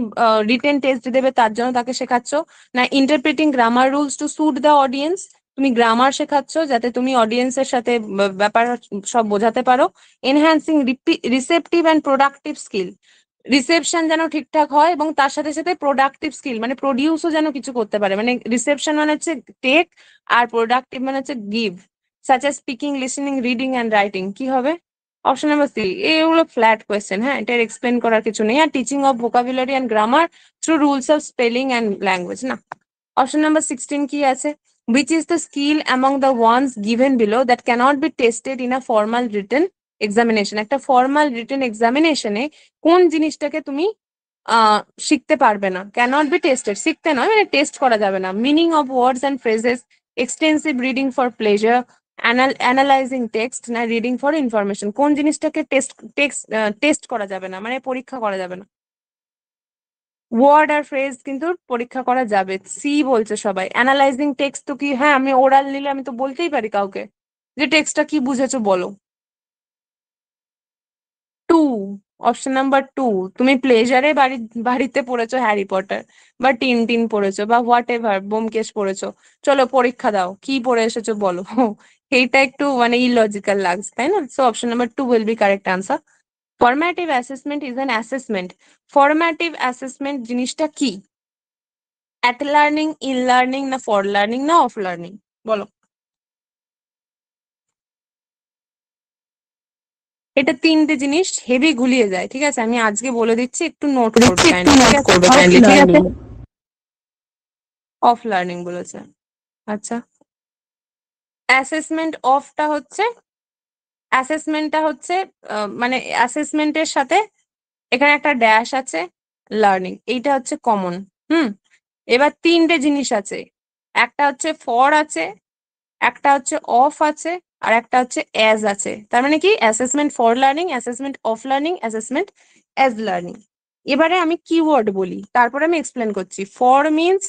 [SPEAKER 1] রিটেন টেস্ট দেবে তার জন্য তাকে শেখাচ্ছ, না interpreting grammar rules to suit the audience, তুমি গ্রামার শেখাচ্ছ যাতে তুমি অডিয়েন্সের সাথে ব্যাপার সব বোঝাতে পারো। Enhancing receptive and productive skill, reception যেন ঠিকঠাক হয় এবং তার সাথে সাথে প্রোডাক্টিভ স্কিল মানে প্রডিউসও যেন কিছু করতে পারে, মানে রিসেপশন মানে হচ্ছে টেক, আর প্রোডাক্টিভ মানে হচ্ছে give, such as speaking, listening, reading and writing. কি হবে? অপশন নাম্বার সি, এগুলো ফ্ল্যাট কোয়েশ্চেন, হ্যাঁ, এটার এক্সপ্লেন করার কিছু নেই। আর teaching of vocabulary and grammar through rules of spelling and language, না। অপশন নাম্বার 16 কি আছে? which is the skill among the ones given below that cannot be tested in a formal written examination? একটা ফর্মাল রিটেন এক্সামিনেশনে কোন জিনিসটাকে তুমি শিখতে পারবে না? ক্যানট বি টেস্টেড, শিখতে নয়, মানে টেস্ট করা যাবে না। Meaning of words and phrases, extensive reading for pleasure, analysing text, না রিডিং ফর ইনফরমেশন? কোন জিনিসটাকে টেস্ট করা যাবে না, মানে পরীক্ষা করা যাবে না? ওয়ার্ড আর ফ্রেজ কিন্তু পরীক্ষা করা যাবে, সি বলছে সবাই। অ্যানালাইজিং টেক্সট তো কি, হ্যাঁ, আমি ওরাল নিলে আমি তো বলতেই পারি কাউকে যে টেক্সটটা কি বুঝেছো বলো। Two, option number two. তুমি প্লেজারে বাড়িতে পড়েছো হ্যারি পটার, বা টিন টিন পড়েছো, বা হোয়াট এভার ব্যোমকেশ পড়েছো, চলো পরীক্ষা দাও, কি পড়ে এসেছো বলো। এইটা একটু মানে ইলজিক্যাল লাগছে, তাই না? So option number two will be correct answer. Formative assessment is an assessment. Formative assessment জিনিসটা কি? অ্যাট লার্নিং, ইন লার্নিং, না ফর লার্নিং, না অফ লার্নিং? বলো। এটা তিনটে জিনিস হেভি গুলিয়ে যায়, ঠিক আছে? আমি আজকে বলে দিচ্ছি, একটু নোট করবে কাইন্ডলি, ঠিক আছে? অফ লার্নিং বলেছে, আচ্ছা। অ্যাসেসমেন্টটা হচ্ছে মানে অ্যাসেসমেন্টের সাথে এখানে একটা ড্যাশ আছে, লার্নিং, এইটা হচ্ছে কমন। হুম, এবার তিনটে জিনিস আছে, একটা হচ্ছে ফর আছে, একটা হচ্ছে অফ আছে, আর একটা হচ্ছে অ্যাজ আছে। তার মানে কি? Assessment for learning, assessment of learning, assessment as learning. এবারে আমি কিওয়ার্ড বলি, তারপরে আমি এক্সপ্লেন করছি। ফর মিনস,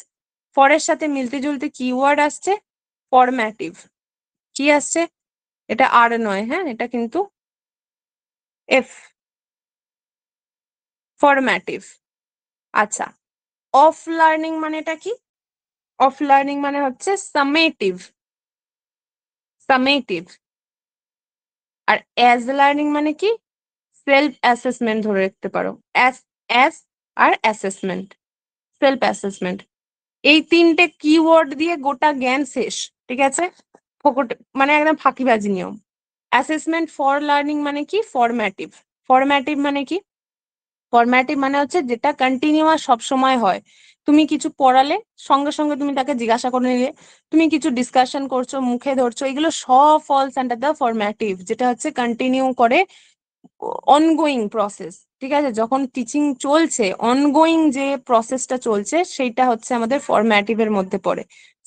[SPEAKER 1] ফরের সাথে মিলতে জুলতে কিওয়ার্ড আসছে ফরম্যাটিভ। কি আসছে? এটা আর নয়, হ্যাঁ, এটা কিন্তু এফ, ফরম্যাটিভ। আচ্ছা, অফ লার্নিং মানেটা কি? অফ লার্নিং মানে হচ্ছে সামেটিভ, সামেটিভ। আর অ্যাজ লার্নিং মানে কি? সেলফ অ্যাসেসমেন্ট ধরে রাখতে পারো, অ্যাস, অ্যাস আর অ্যাসেসমেন্ট, সেলফ অ্যাসেসমেন্ট। এই তিনটে কিওয়ার্ড দিয়ে গোটা জ্ঞান শেষ, ঠিক আছে? মানে একদম ফাঁকিবাজি নিয়ম। অ্যাসেসমেন্ট ফর লার্নিং মানে কি? ফরম্যাটিভ। ফরম্যাটিভ মানে কি? ফরম্যাটিভ মানে হচ্ছে যেটা কন্টিনিউয়াস সব সময় হয়। তুমি কিছু পড়ালে সঙ্গে সঙ্গে তুমি তাকে জিজ্ঞাসা করে নিলে, তুমি কিছু ডিসকাশন করছো, মুখে ধরছো, এগুলো সব ফলস আন্ডার দ্য ফরম্যাটিভ, যেটা হচ্ছে কন্টিনিউ করে, অনগোয়িং প্রসেস, ঠিক আছে? যখন টিচিং চলছে, অনগোয়িং যে প্রসেসটা চলছে, সেইটা হচ্ছে আমাদের ফরম্যাটিভ এর মধ্যে পড়ে।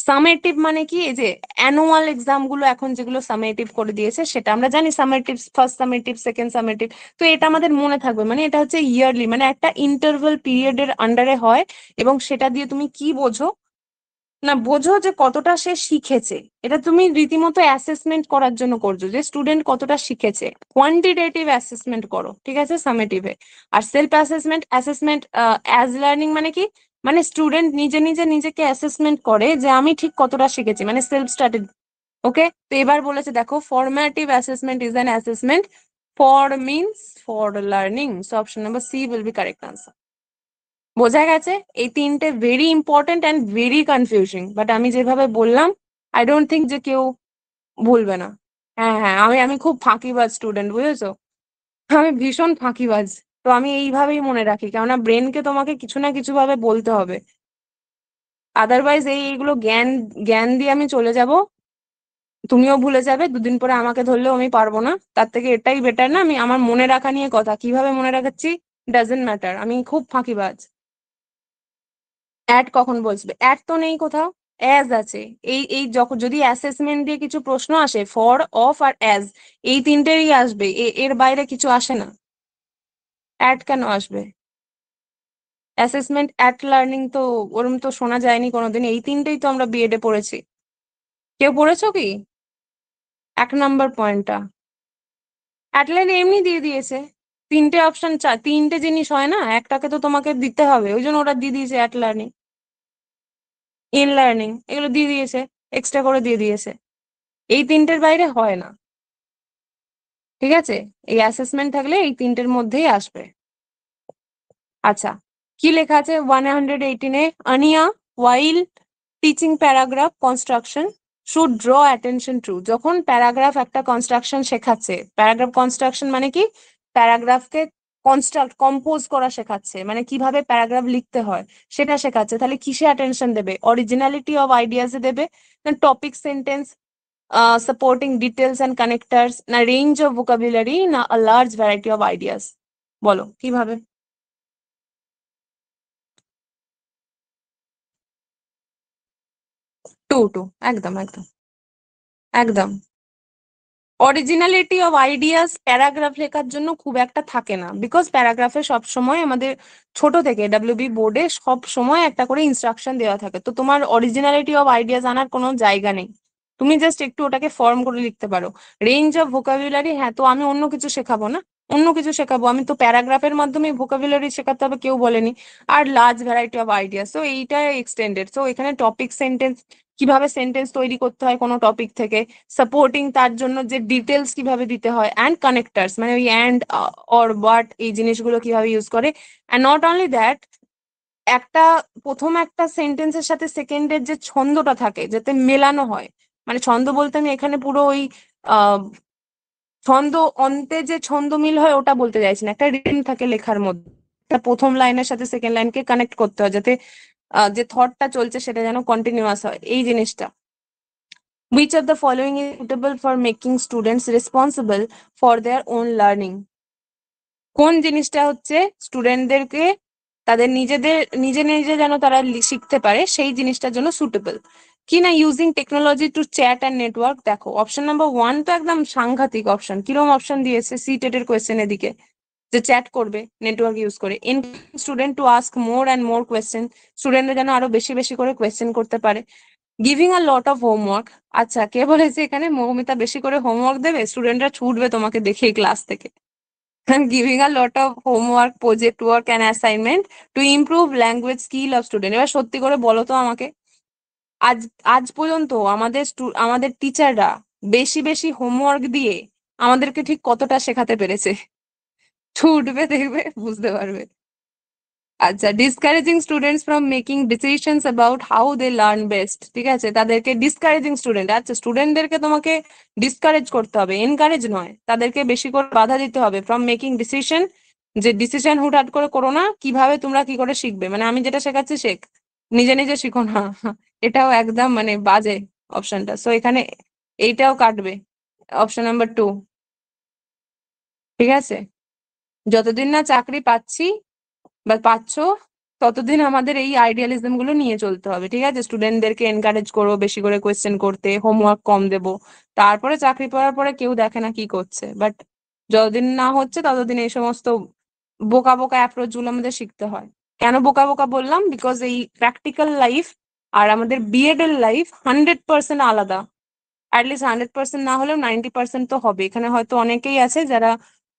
[SPEAKER 1] সামেটিভ মানে কি? এই যে অ্যানুয়াল এক্সাম গুলো এখন যেগুলো সামেটিভ করে দিয়েছে, সেটা আমরা জানি, summative, first summative, second summative. তো এটা আমাদের মনে থাকবে, মানে এটা হচ্ছে ইয়ারলি, মানে একটা ইন্টারভাল পিরিয়ডের আন্ডারে হয়, এবং সেটা দিয়ে তুমি কি বোঝো না, বোঝো যে কতটা সে শিখেছে। এটা তুমি রীতিমতো অ্যাসেসমেন্ট করার জন্য করছো যে স্টুডেন্ট কতটা শিখেছে, কোয়ান্টিটেটিভ অ্যাসেসমেন্ট করো, ঠিক আছে, সামেটিভে। আর সেলফ অ্যাসেসমেন্ট, অ্যাজ লার্নিং মানে কি? মানে স্টুডেন্ট নিজে নিজে নিজেকে অ্যাসেসমেন্ট করে যে আমি ঠিক কতটা শিখেছি, মানে সেলফ স্টাডি। ওকে, তো এবার বলেছে দেখো, formative assessment is an assessment for means for learning. So option number C will be correct answer. বোঝা গেছে? এই তিনটে very important and very confusing, but আমি যেভাবে বললাম, আই ডোন্ট থিঙ্ক যে কেউ ভুলবে না। হ্যাঁ হ্যাঁ, আমি আমি খুব ফাঁকিবাজ স্টুডেন্ট, বুঝেছো? আমি ভীষণ ফাঁকিবাজ। তো আমি এইভাবেই মনে রাখি, কেননা ব্রেনকে তোমাকে কিছু না কিছু ভাবে বলতে হবে, আদারওয়াইজ এইগুলো জ্ঞান জ্ঞান দিয়ে আমি চলে যাব, তুমিও ভুলে যাবে, দুদিন পরে আমাকে ধরলেও আমি পারবো না। তার থেকে এটাই বেটার না, আমি আমার মনে রাখা নিয়ে কথা, কিভাবে মনে রাখাচ্ছি ডাজেন্ট ম্যাটার, আমি খুব ফাঁকিবাজ। অ্যাড কখন বসবে? অ্যাড তো নেই কোথাও, অ্যাজ আছে। এই এই যখন যদি অ্যাসেসমেন্ট দিয়ে কিছু প্রশ্ন আসে, ফর, অফ আর অ্যাজ, এই তিনটেরই আসবে, এর বাইরে কিছু আসে না। অ্যাড কেন আসবে? অ্যাসেসমেন্ট, অ্যাট লার্নিং তো ওরম তো শোনা যায়নি কোনোদিন। এই তিনটেই তো আমরা বিএডে পড়েছি। কেউ পড়েছো কি 1 নম্বর পয়েন্টটা? অ্যাট লার্নিং এমনি দিয়ে দিয়েছে, তিনটে অপশন, তিনটে জিনিস হয় না, একটাকে তো তোমাকে দিতে হবে, ওই জন্য ওরা দিয়ে দিয়েছে অ্যাট লার্নিং, ইন লার্নিং, এগুলো দিয়ে দিয়েছে, এক্সট্রা করে দিয়ে দিয়েছে। এই তিনটের বাইরে হয় না, ঠিক আছে? এই অ্যাসেসমেন্ট থাকলে এই তিনটের মধ্যেই আসবে। আচ্ছা, কি লেখা আছে 118-এ? আনিয়া, while teaching paragraph construction should draw attention to. যখন প্যারাগ্রাফ একটা কনস্ট্রাকশন শেখাচ্ছে, প্যারাগ্রাফ কনস্ট্রাকশন মানে কি, প্যারাগ্রাফকে কম্পোজ করা শেখাচ্ছে, মানে কিভাবে প্যারাগ্রাফ লিখতে হয় সেটা শেখাচ্ছে, তাহলে কিসে অ্যাটেনশন দেবে? অরিজিনালিটি অফ আইডিয়াসে দেবে, না topic sentence, supporting details and connectors, না রেঞ্জ অফ ভোকাবুলারি, না a large variety of ideas? বলো কিভাবে? টু টু, একদম একদম একদম। অরিজিনালিটি অফ আইডিয়াস প্যারাগ্রাফ লেখার জন্য খুব একটা থাকে না, বিকজ প্যারাগ্রাফে সব সময় আমাদের ছোট থেকে ডাব্লিউবি বোর্ডে সব সময় একটা করে ইনস্ট্রাকশন দেওয়া থাকে, তো তোমার অরিজিনালিটি অফ আইডিয়াস আনার কোনো জায়গা নেই। তুমি জাস্ট একটু ওটাকে ফর্ম করে লিখতে পারো। রেঞ্জ অফ ভোকাবুলারি, হ্যাঁ, তো আমি অন্য কিছু শেখাবো না, অন্য কিছু শেখাবো, আমি তো প্যারাগ্রাফের মাধ্যমে ভোকাবুলারি শেখাতে হবে কেউ বলেনি। আর লার্জ ভ্যারাইটি অফ আইডিয়াস, তো এইটা এক্সটেন্ডেড, তো এখানে টপিক সেন্টেন্স, কিভাবে সেন্টেন্স তৈরি করতে হয় কোনো টপিক থেকে, সাপোর্টিং তার জন্য যে ডিটেলস কিভাবে দিতে হয়, অ্যান্ড কানেক্টার্স মানে ওই অ্যান্ড অর বাট এই জিনিসগুলো কিভাবে ইউজ করে। অ্যান্ড নট অনলি দ্যাট, একটা প্রথম একটা সেন্টেন্সের সাথে সেকেন্ডের যে ছন্দটা থাকে যাতে মেলানো হয়, মানে ছন্দ বলতে আমি এখানে পুরো ওই আহ ছন্দ, অন্তে যে ছন্দ মিল হয় ওটা বলতে চাইছি না, একটা রিদম থাকে লেখার মধ্যে, একটা প্রথম লাইনের সাথে সেকেন্ড লাইনকে কানেক্ট করতে হয় যাতে যে থটটা চলছে সেটা যেন কন্টিনিউয়াস হয়, এই জিনিসটা। Which of the following is suitable for making students responsible for their own learning? কোন জিনিসটা হচ্ছে স্টুডেন্টদেরকে তাদের নিজেদের নিজে নিজে যেন তারা শিখতে পারে সেই জিনিসটার জন্য সুটেবল কি না? Using technology to chat and network. দেখো অপশন নাম্বার 1 তো একদম সাংঘাতিক অপশন, কিরকম অপশন দিয়েছে সি টেটের কোয়েশ্চেনের দিকে, যে চ্যাট করবে নেটওয়ার্ক ইউজ করে। In student to ask more and more question, স্টুডেন্টরা যেন আরো বেশি বেশি করে কোয়েশ্চেন করতে পারে। Giving a lot of homework, আচ্ছা কে বলেছে এখানে মৌমিতা বেশি করে হোমওয়ার্ক দেবে? স্টুডেন্টরা ছুটবে তোমাকে দেখে ক্লাস থেকে। Giving a lot of homework, project work and assignment to improve language skill of student. এবার সত্যি করে বলো তো আমাকে, আজ আজ পর্যন্ত আমাদের টিচাররা বেশি বেশি হোমওয়ার্ক দিয়ে আমাদেরকে ঠিক কতটা শেখাতে পেরেছে? ছুটবে দেখবে বুঝতে পারবে। আচ্ছা, discouraging students from making decisions about how they learn best, ঠিক আছে, তাদেরকে ডিসকারেজিং স্টুডেন্ট, আচ্ছা স্টুডেন্টদেরকে তোমাকে ডিসকারেজ করতে হবে, এনকারেজ নয়, তাদেরকে বেশি করে বাধা দিতে হবে ফ্রম মেকিং ডিসিশন, যে ডিসিশন হুটহাট করে করো না, কিভাবে তোমরা কি করে শিখবে, মানে আমি যেটা শেখাচ্ছি শেখ, নিজে নিজে শিখো না। এটাও একদম মানে বাজে অপশনটা, সো এখানে এইটাও কাটবে, অপশন নাম্বার 2। ঠিক আছে, যতদিন না চাকরি পাচ্ছি বা পাচ্ছ ততদিন আমাদের এই আইডিয়ালিজম গুলো নিয়ে চলতে হবে, ঠিক আছে? স্টুডেন্টদেরকে এনকারেজ করবো বেশি করে কোয়েশ্চেন করতে, হোমওয়ার্ক কম দেবো, তারপরে চাকরি পাওয়ার পরে কেউ দেখে না কি করছে, বাট যতদিন না হচ্ছে ততদিন এই সমস্ত বোকা বোকা অ্যাপ্রোচ গুলো আমাদের শিখতে হয়। কেন বোকা বোকা বললাম? বিকজ এই প্র্যাকটিক্যাল লাইফ আর আমাদের বিএড এর লাইফ 100% আলাদা, অ্যাটলিস্ট 100% না হলেও 90% তো হবে। এখানে হয়তো অনেকেই আছে যারা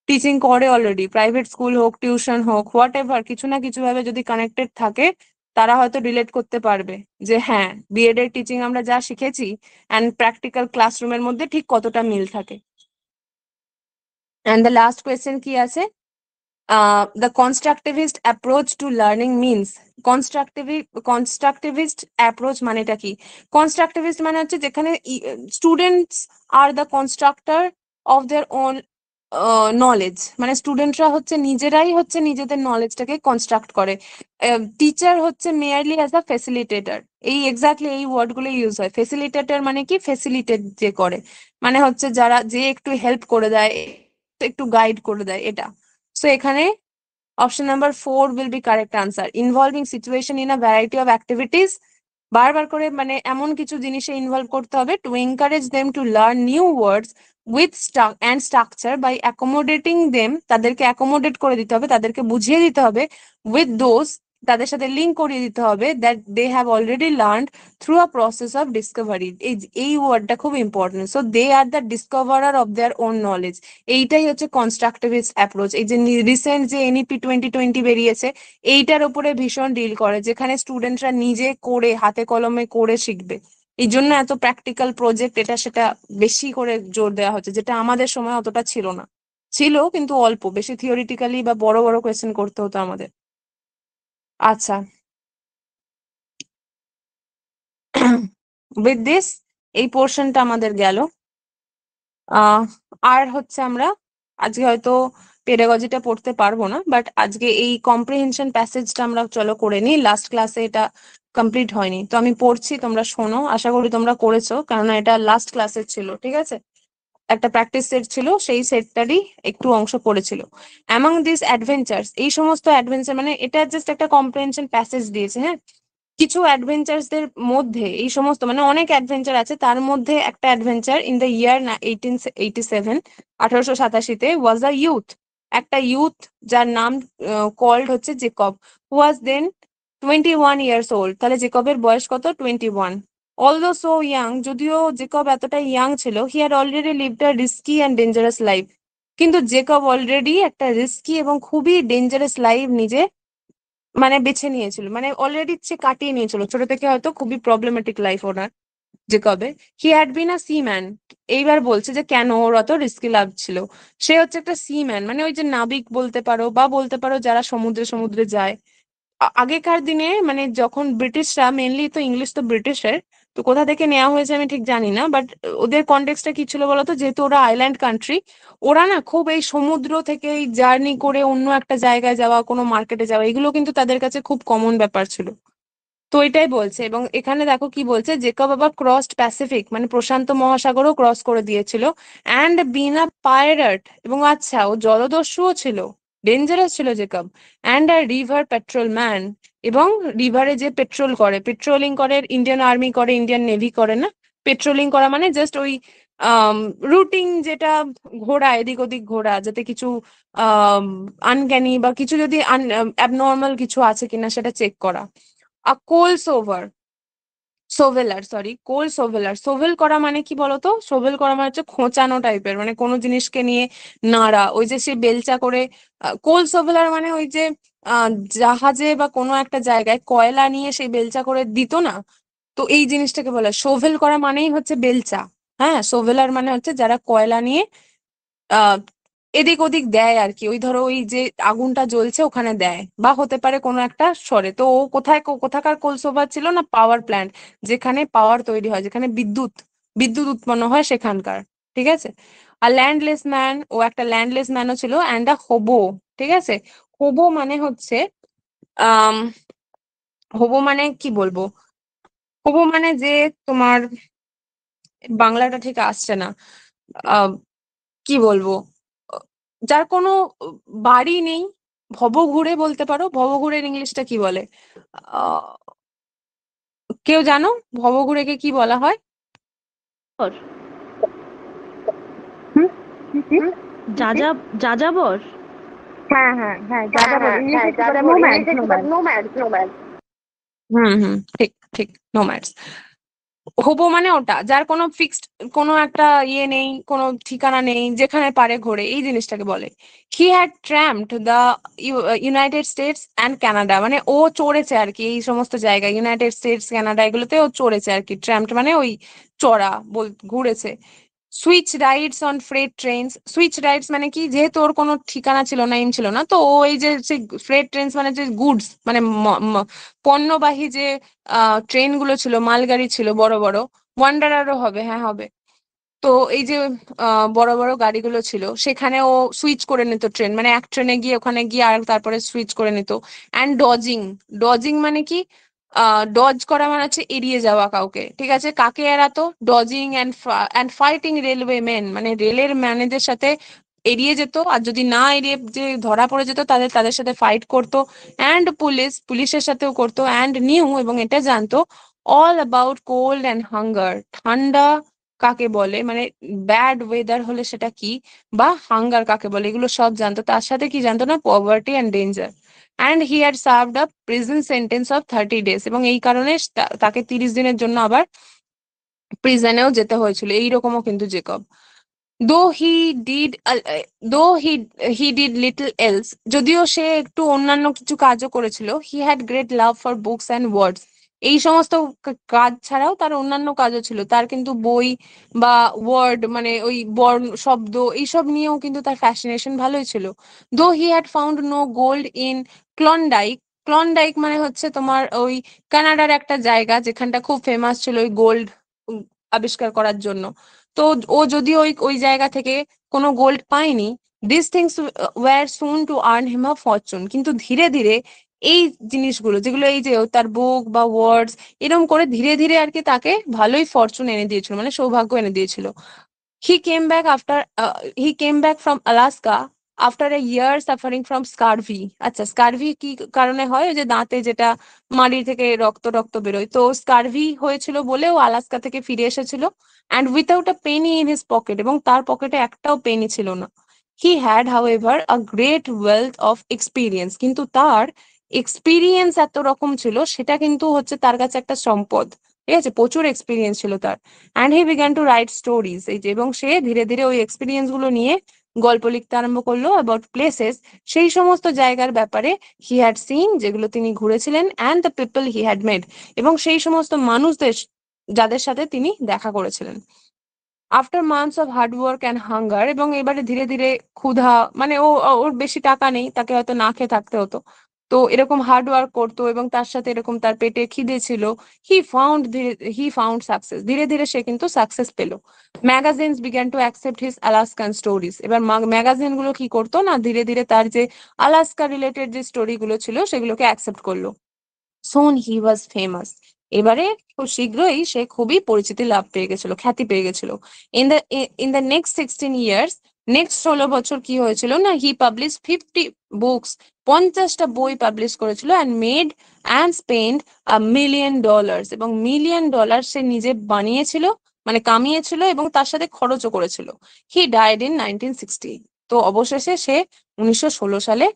[SPEAKER 1] টিচিং করে অলরেডি, প্রাইভেট স্কুল হোক, টিউশন হোক, হোয়াট এভার, কিছু না কিছু ভাবে যদি কানেক্টেড থাকে তারা হয়তো রিলেট করতে পারবে যে হ্যাঁ, বিএড এর টিচিং আমরা যা শিখেছি অ্যান্ড প্র্যাকটিক্যাল ক্লাসরুমের মধ্যে ঠিক কতটা মিল থাকে। অ্যান্ড দ্য লাস্ট কোয়েশ্চেন কি আছে? The constructivist approach to learning means, constructivist approach মানেটা কি? কনস্ট্রাকটিভিস্ট মানে হচ্ছে যেখানে students are the constructor of their own knowledge, মানে স্টুডেন্টরা হচ্ছে নিজেরাই হচ্ছে নিজেদের নলেজটাকে কনস্ট্রাক্ট করে, টিচার হচ্ছে মেয়ারলি অ্যাজ আ ফেসিলিটেটর। এই এক্স্যাক্টলি এই ওয়ার্ড গুলো ইউজ হয়। ফেসিলিটেটর মানে কি? ফেসিলিটেট যে করে, মানে হচ্ছে যারা যে একটু হেল্প করে দেয়, একটু গাইড করে দেয়, এটা। সো এখানে option number 4 will be correct answer. Involving situation in a variety of activities, বারবার করে মানে এমন কিছু জিনিসে ইনভলভ করতে হবে, to encourage them to learn new words with and structure by accommodating them, তাদেরকে অ্যাকোমোডেট করে দিতে হবে, তাদেরকে বুঝিয়ে দিতে হবে, উইথ দোজ, তাদের সাথে লিঙ্ক করিয়ে দিতে হবে, that they have already learn through a process of discovery. এই ওয়ার্ডটা খুব important. So they are the discoverer of their own knowledge, এইটাই হচ্ছে কনস্ট্রাকটিভিস্ট অ্যাপ্রোচ। এই যে রিসেন্ট যে এনইপি 2020 বেরিয়েছে, এইটার উপরে ভীষণ ডিল করে, যেখানে স্টুডেন্টরা নিজে করে হাতে কলমে করে শিখবে। এই জন্য এত প্র্যাকটিক্যাল প্রজেক্ট এটা সেটা বেশি করে জোর দেওয়া হচ্ছে, যেটা আমাদের সময় অতটা ছিল না, ছিল কিন্তু অল্প, বেশি থিওরিটিক্যালি বা বড় বড় কোয়েশ্চেন করতে হতো আমাদের। আচ্ছা, with this এই পোর্শনটা আমাদের গেল। আর হচ্ছে আমরা আজকে হয়তো পেডাগজিটা পড়তে পারবো না, বাট আজকে এই কম্প্রিহেনশন প্যাসেজটা আমরা চলো করে নিই। লাস্ট ক্লাসে এটা কমপ্লিট হয়নি, তো আমি পড়ছি, তোমরা শোনো। আশা করি তোমরা করেছো, কেননা এটা লাস্ট ক্লাসের ছিল। ঠিক আছে, একটা প্র্যাকটিস সেট ছিল, সেই সেটটারই একটু অংশ পড়েছিল। অ্যামং দিস অ্যাডভেঞ্চার্স, এই সমস্ত অ্যাডভেঞ্চার মানে এটা জাস্ট একটা কম্প্রিহেনশন প্যাসেজ দিয়েছে। হ্যাঁ, কিছু অ্যাডভেঞ্চারসদের মধ্যে এই সমস্ত মানে অনেক অ্যাডভেঞ্চার আছে, তার মধ্যে একটা অ্যাডভেঞ্চার ইন দ্য ইয়ার 1887, 1887-তে ওয়াজ আ ইউথ, একটা ইউথ যার নাম কল্ড হচ্ছে Jacob, was then 21 years old। তাহলে জেকবের বয়স কত? 21। অলদো সো ইয়াং, যদিও জেকব এতটা ইয়াং ছিল, he had already lived a risky and dangerous life, কিন্তু জেকব অলরেডি একটা রিস্কি এবং খুবই ডেঞ্জারাস লাইফ নিজে মানে বেছে নিয়েছিল, মানে অলরেডি সে কাটিয়ে নিয়েছিল। ছোট থেকে হয়তো খুবই প্রবলেমেটিক লাইফ ওনার জেকবের। He had been a seaman. এইবার বলছে যে কেন ওর অত রিস্কি লাভ ছিল। সে হচ্ছে একটা সিম্যান, মানে ওই যে নাবিক বলতে পারো, বা বলতে পারো যারা সমুদ্রে সমুদ্রে যায়। আগেকার দিনে মানে যখন ব্রিটিশরা, মেনলি তো ইংলিশ তো ব্রিটিশের, তো কোথা থেকে নেওয়া হয়েছে আমি ঠিক জানি না, বাট ওদের কনটেক্সটটা কি ছিল বলতো, যেহেতু ওরা আইল্যান্ড কান্ট্রি, ওরা না খুব এই সমুদ্র থেকে এই জার্নি করে অন্য একটা জায়গায় যাওয়া, কোনো মার্কেটে যাওয়া, এগুলো কিন্তু তাদের কাছে খুব কমন ব্যাপার ছিল। তো এটাই বলছে, এবং এখানে দেখো কি বলছে, জেকব আবার ক্রসড প্যাসিফিক মানে প্রশান্ত মহাসাগরও ক্রস করে দিয়েছিল, অ্যান্ড বিন আ পাইরেট, এবং আচ্ছা ও জলদস্যুও ছিল, ডেঞ্জারাস ছিল Jacob, and a river petrol man, এবং রিভারে যে পেট্রোল করে, পেট্রোলিং করে, ইন্ডিয়ান আর্মি করে, ইন্ডিয়ান নেভি করে না। পেট্রোলিং করা মানে জাস্ট ওই রুটিং যেটা ঘোরা, এদিক ওদিক ঘোরা, যাতে কিছু আনক্যানি বা কিছু যদি অ্যাবনর্মাল কিছু আছে কিনা সেটা চেক করা। আ কোল সোভার, সোভেলার, সরি, কোল সোভেলার। সোভেল করা মানে কি বলতো? সোভেল করা মানে হচ্ছে খোঁচানো টাইপের, মানে কোনো জিনিসকে নিয়ে নাড়া, ওই যে সে বেলচা করে। কোল সোভেলার মানে ওই যে আহ জাহাজে বা কোনো একটা জায়গায় কয়লা নিয়ে সেই বেলচা করে দিত না, তো এই জিনিসটাকে বলে সোভেল করা, মানেই হচ্ছে বেলচা। হ্যাঁ, সোভেলার মানে হচ্ছে যারা কয়লা নিয়ে আহ এদিক ওদিক দেয় আর কি, ওই ধরো ওই যে আগুনটা জ্বলছে ওখানে দেয়, বা হতে পারে কোনো একটা সরে। তো ও কোথায় কোথাকার কোলসোভার ছিল না, পাওয়ার প্ল্যান্ট, যেখানে পাওয়ার তৈরি হয়, যেখানে বিদ্যুৎ বিদ্যুৎ উৎপন্ন হয় সেখানকার। ঠিক আছে। আর ল্যান্ডলেস ম্যান, ও একটা ল্যান্ডলেস ম্যানও ছিল, অ্যান্ড আ হোবো। ঠিক আছে, হোবো মানে হচ্ছে আম হোবো মানে কি বলবো, হোবো মানে যে তোমার, বাংলাটা ঠিক আসছে না, আহ কি বলবো, আহ, যার কোনো বাড়ি নেই, ভবঘুরে বলতে পারো। ভবঘুরের ইংলিশটা কি বলে? আহ কেউ জানো ভবঘুরেকে কি বলা হয়?
[SPEAKER 2] বর
[SPEAKER 1] হুম হুম
[SPEAKER 2] যাজা যাযাবর।
[SPEAKER 1] হ্যাঁ হ্যাঁ হ্যাঁ, যাযাবর ইংলিশে কি বলে? Nomad, nomad. হুম, ঠিক ঠিক, নোম্যাডস। হবো মানে ওটা যার কোনো ফিক্সড কোনো একটা ইয়ে নেই, কোনো ঠিকানা নেই, যেখানে পারে ঘোরে, এই জিনিসটাকে বলে। He had tramped the United States and Canada, মানে ও চড়েছে আর কি এই সমস্ত জায়গায়, ইউনাইটেড স্টেটস কানাডা এগুলোতে ও চড়েছে আর কি। ট্র্যাম্পড মানে ওই চড়া, ঘুরেছে। Switch rides on freight trains, switch rides মানে কি, যেহেতু ওর কোনো ঠিকানা ছিল না, এম ছিল না, তো ও এই যে ফ্রেট ট্রেনস মানে যে গুডস মানে পণ্যবাহী যে ট্রেন গুলো ছিল, মালগাড়ি ছিল বড় বড়, ওয়ান্ডারারও হবে, হ্যাঁ হবে। তো এই যে বড় বড় গাড়িগুলো ছিল, সেখানে ও সুইচ করে নিত ট্রেন, মানে এক ট্রেনে গিয়ে ওখানে গিয়ে আর তারপরে সুইচ করে নিত। অ্যান্ড ডজিং, ডজিং মানে কি, ডজ করা মানে হচ্ছে এড়িয়ে যাওয়া কাউকে। ঠিক আছে, কাকে এড়াতো? Dodging and fighting railway main, মানে রেলের ম্যানেজের সাথে এড়িয়ে যেত, আর যদি না এড়িয়ে যে ধরা পড়ে যেত তাদের সাথে ফাইট করতো। অ্যান্ড পুলিশের সাথেও করতো। অ্যান্ড নিউ, এবং এটা জানতো, all about cold and hunger, ঠান্ডা কাকে বলে, মানে ব্যাড ওয়েদার হলে সেটা কি, বা হাঙ্গার কাকে বলে, এগুলো সব জানতো। তার সাথে কি জানতো না, poverty and danger. And he had served a prison sentence of 30 days, এবং এই কারণে তাকে 30 দিনের জন্য আবার প্রিজনেও যেতে হয়েছিল। এইরকমও কিন্তু জেকব। দো হি ডিড দো হি ডিড লিটল এলস, যদিও সে একটু অন্যান্য কিছু কাজও করেছিল। He had great love for books and words, এই সমস্ত কাজ ছাড়াও তার অন্যান্য কাজও ছিল। তার কিন্তু বই বা ওয়ার্ড মানে ওই বর্ণ শব্দ এইসব নিয়েও কিন্তু তার ফ্যাসিনেশন ভালোই ছিল। Though he had found no gold in Klondike, Klondike মানে হচ্ছে তোমার ওই কানাডার একটা জায়গা যেখানটা খুব ফেমাস ছিল ওই গোল্ড আবিষ্কার করার জন্য। তো ও যদি ওই ওই জায়গা থেকে কোনো গোল্ড পায়নি, this things were soon to earn him a fortune, কিন্তু ধীরে ধীরে এই জিনিসগুলো যেগুলো এই যে তার বুক বা ওয়ার্ডস এরকম করে ধীরে ধীরে আর কি তাকে ভালোই ফরচুন এনে দিয়েছিল, মানে সৌভাগ্য এনে দিয়েছিল। He came back from Alaska after a year suffering from scurvy. আচ্ছা, স্কারভি কি কারণে হয়? ওই যে দাঁতে যেটা মাড়ি থেকে রক্ত রক্ত বেরোয়, তো স্কারভি হয়েছিল বলে ও আলাস্কা থেকে ফিরে এসেছিল, and without a Penney in his pocket, এবং তার পকেটে একটাও পেনি ছিল না। He had however a great wealth of experience, কিন্তু তার এক্সপিরিয়েন্স এত রকম ছিল, সেটা কিন্তু হচ্ছে তার কাছে একটা সম্পদ। ঠিক আছে, প্রচুর এক্সপিরিয়েন্স ছিল তার। And he began to right stories, এই যে, এবং সে ধীরে ধীরে ওই এক্সপিরিয়েন্স গুলো নিয়ে গল্প লিখতে আরম্ভ করলো অ্যাবাউট প্লেসেস, সেই সমস্ত জায়গার ব্যাপারে হি হ্যাড সিন, যেগুলো তিনি ঘুরেছিলেন, and the people he had made, এবং সেই সমস্ত মানুষদের যাদের সাথে তিনি দেখা করেছিলেন। After months of hard work and hunger, এবং এবারে ধীরে ধীরে ক্ষুধা, মানে ওর বেশি টাকা নেই, তাকে হয়তো না খেয়ে থাকতে হতো, তো এরকম হার্ড ওয়ার্ক করতো এবং তার সাথে এরকম তার পেটে খিদে ছিল। হি ফাউন্ড সাকসেস, ধীরে ধীরে সে কিন্তু সাকসেস পেল। Magazines began to accept his Alaskan stories, এবার ম্যাগাজিন গুলো কি করতো না, ধীরে ধীরে তার যে আলাস্কা রিলেটেড যে স্টোরি গুলো ছিল সেগুলোকে অ্যাকসেপ্ট করলো। সোন হি ওয়াজ ফেমাস, এবারে খুব শীঘ্রই সে খুবই পরিচিতি লাভ পেয়ে গেছিল, খ্যাতি পেয়ে গেছিল। In the next 16 years, next 16 বছর কি হয়েছিল না, হি পাবলিশ 50 বুকস, 50টা বই পাবলিশ করেছিল, and made and spend $1 million, এবং $1 million সে নিজে বানিয়েছিল, মানে কামিয়েছিল, এবং তার সাথে খরচও করেছিল। হি ডাইড ইন 1960, তো অবশেষে সে 1916 সালে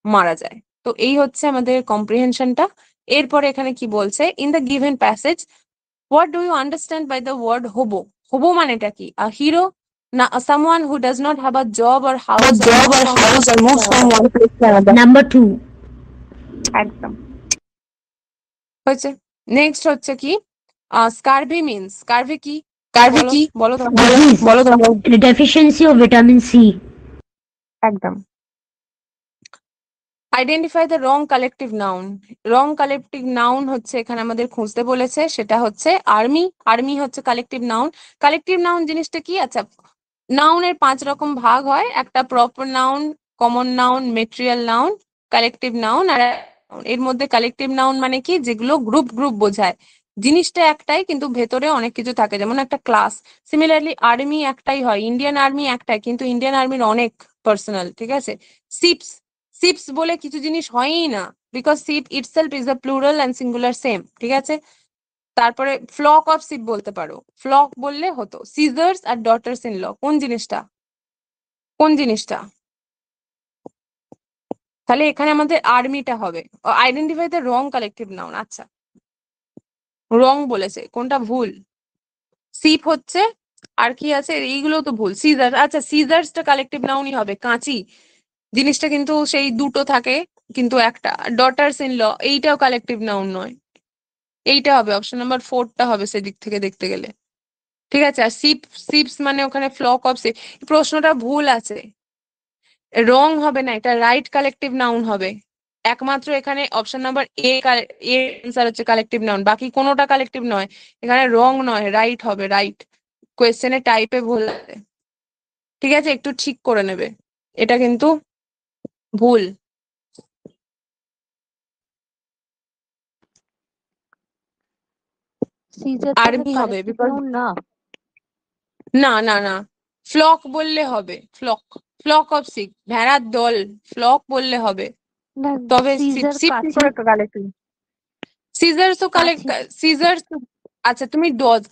[SPEAKER 1] মারা যায়। তো এই হচ্ছে আমাদের কম্প্রিহেনশনটা। এরপরে এখানে কি বলছে, in the given passage what do you understand by the word hobo? Hobo মানেটা কি? আ হিরো, না someone who does not have a job or house or moves from one place to another.
[SPEAKER 2] Number 2।
[SPEAKER 1] একদম হয়েছে। নেক্সট হচ্ছে কি, স্কারভি মিন্স, স্কারভি কি?
[SPEAKER 2] স্কারভি
[SPEAKER 1] বলো
[SPEAKER 2] কি?
[SPEAKER 1] বলো তো,
[SPEAKER 2] Disease.
[SPEAKER 1] বলো তো।
[SPEAKER 2] Deficiency of vitamin C.
[SPEAKER 1] একদম। Identify the wrong collective noun. Wrong collective noun হচ্ছে এখানে আমাদের খুঁজতে বলেছে, সেটা হচ্ছে আর্মি। আর্মি হচ্ছে কালেকটিভ নাউন। কালেকটিভ নাউন জিনিসটা কি? আচ্ছা, নাউনের 5 রকম ভাগ হয়, একটা proper noun, common noun, material noun, collective noun, আর এর মধ্যে কালেকটিভ নাউন মানে কি, যেগুলো গ্রুপ গ্রুপ বোঝায়, জিনিসটা একটাই কিন্তু ভেতরে অনেক কিছু থাকে, যেমন একটা ক্লাস। সিমিলারলি আর্মি একটাই হয়, ইন্ডিয়ান আর্মি একটাই, কিন্তু ইন্ডিয়ান আর্মির অনেক পার্সোনাল, ঠিক আছে। শিপস, শিপস বলে কিছু জিনিস হয়ই না, because ship itself is a plural and singular same, ঠিক আছে। তারপরে ফ্লক অফ শিপ বলতে পারো, ফ্লক বললে হতো। সিজার্স আর ডটার্স ইন ল, কোন জিনিসটা, কোন জিনিসটা? তাহলে এখানে আমাদের আর্মিটা হবে। Identify the wrong collective noun. আচ্ছা, রং বলেছে, কোনটা ভুল? শিপ হচ্ছে, আর কি আছে, এইগুলো তো ভুল। সিজার, আচ্ছা সিজার্সটা কালেকটিভ নাউনই হবে, কাঁচি জিনিসটা কিন্তু সেই দুটো থাকে কিন্তু একটা। ডটার্স ইন ল, এইটাও কালেকটিভ নাউন নয়, এইটা হবে অপশন নাম্বার 4টা হবে সেদিক থেকে দেখতে গেলে, ঠিক আছে। আর শিপ, শিপস মানে ওখানে ফ্লক অফ শিপ, প্রশ্নটা ভুল আছে, রং হবে না, এটা রাইট কালেকটিভ নাউন হবে। একমাত্র এখানে অপশন নাম্বার এ আনসার হচ্ছে কালেকটিভ নাউন, বাকি কোনোটা কালেকটিভ নয়। এখানে রং নয়, রাইট হবে, রাইট। কোয়েশ্চেনের টাইপে ভুল আছে, ঠিক আছে, একটু ঠিক করে নেবে, এটা কিন্তু ভুল।
[SPEAKER 2] সিজার
[SPEAKER 1] আর্মি
[SPEAKER 2] তাহলে
[SPEAKER 1] হবে,
[SPEAKER 2] কালেক্টিভ
[SPEAKER 1] বিকজ
[SPEAKER 2] নাউন না?
[SPEAKER 1] না না না, ফ্লক বললে হবে, ফ্লক, ফ্লক অফ শিপ, ভেড়ার দল, ফ্লক বললে হবে।
[SPEAKER 2] না,
[SPEAKER 1] তবে
[SPEAKER 2] সিজার
[SPEAKER 1] শিপ কি
[SPEAKER 2] কাছে
[SPEAKER 1] করে কালেক্টিভ? সিজার্স ও কালেক্ট,
[SPEAKER 2] কাছে
[SPEAKER 1] সিজার্স, আচ্ছা তুমি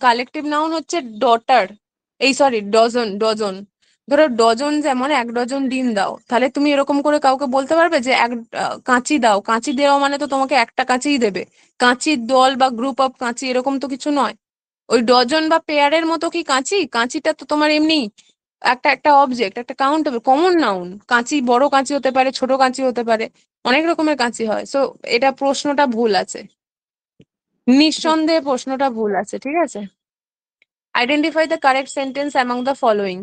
[SPEAKER 1] কালেকটিভ নাউন হচ্ছে ডটার, এই সরি ডজন, ডজন। ধরো ডজন, যেমন 1 ডজন ডিম দাও, তাহলে তুমি এরকম করে কাউকে বলতে পারবে যে কাঁচি দাও, কাঁচি দেওয়া মানে তো তোমাকে একটা কাঁচিই দেবে। কাঁচির দল বা গ্রুপ অফ কাঁচি এরকম তো কিছু নয়। ওই ডজন বা পেয়ারের মতো কি কাঁচি? কাঁচিটা তো তোমার এমনি একটা একটা অবজেক্ট, একটা কাউন্টেবল কমন নাউন। কাঁচি বড় কাঁচি হতে পারে, ছোট কাঁচি হতে পারে, অনেক রকমের কাঁচি হয়। সো এটা প্রশ্নটা ভুল আছে, নিঃসন্দেহে প্রশ্নটা ভুল আছে, ঠিক আছে। Identify the correct sentence among the following.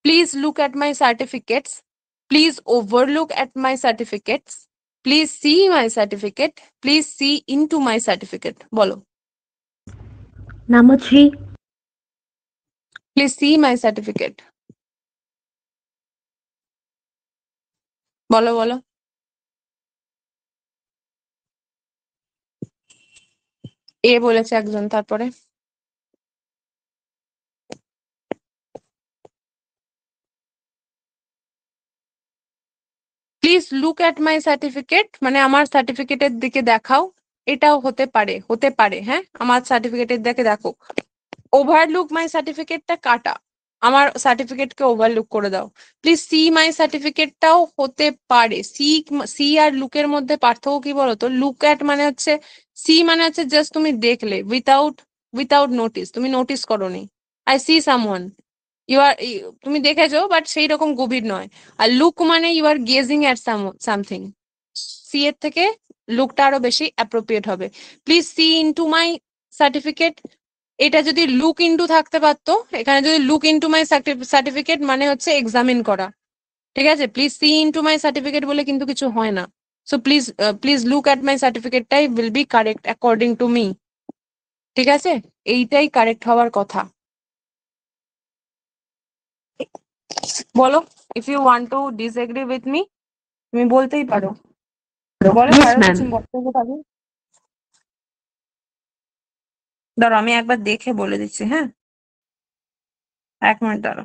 [SPEAKER 1] Please look at my certificates, please overlook at my certificates, please see my certificate, please see into my certificate. বলো।
[SPEAKER 2] Number 3।
[SPEAKER 1] Please see my certificate. বলো বলো। এ বলেছে একজন, তারপরে please look at my certificate, মানে আমার সার্টিফিকেটের দিকে দেখাও। এটাও হতে পারে, হতে পারে, হ্যাঁ, আমার সার্টিফিকেটের দিকে দেখো। ওভারলুক মাই সার্টিফিকেটটা কাটা, আমার সার্টিফিকেটকে ওভারলুক করে দাও। প্লিজ সি মাই সার্টিফিকেটটাও হতে পারে। সি, সি আর লুকের মধ্যে পার্থক্য কি বলতো? লুক অ্যাট মানে হচ্ছে, সি মানে হচ্ছে জাস্ট তুমি দেখলে, উইথাউট উইথাউট নোটিস, তুমি নোটিস করোনি। I see someone, you are, তুমি দেখেছো বাট সেই রকম গভীর নয়। আর লুক মানে you are gazing at something. See এর থেকে লুকটা আরো বেশি অ্যাপ্রোপ্রিয়েট হবে। Please see into my certificate, এটা যদি লুক ইনটু থাকতে পারতো, এখানে যদি লুক ইনটু মাই সার্টিফিকেট মানে হচ্ছে এক্সামিন করা, ঠিক আছে? Please see into my certificate বলে কিন্তু কিছু হয় না। So please please look at my সার্টিফিকেটটাই will be correct according to me, ঠিক আছে? এইটাই কারেক্ট হওয়ার কথা। বলো, if you want to disagree with me, তুমি বলতেই পারো। বলো,
[SPEAKER 2] Yes,
[SPEAKER 1] কারো
[SPEAKER 2] ma'am.
[SPEAKER 1] কিছু বক্তব্য থাকবে? দাঁড়ো আমি একবার দেখে বলে দিচ্ছি, হ্যাঁ, 1 মিনিট দাঁড়ো।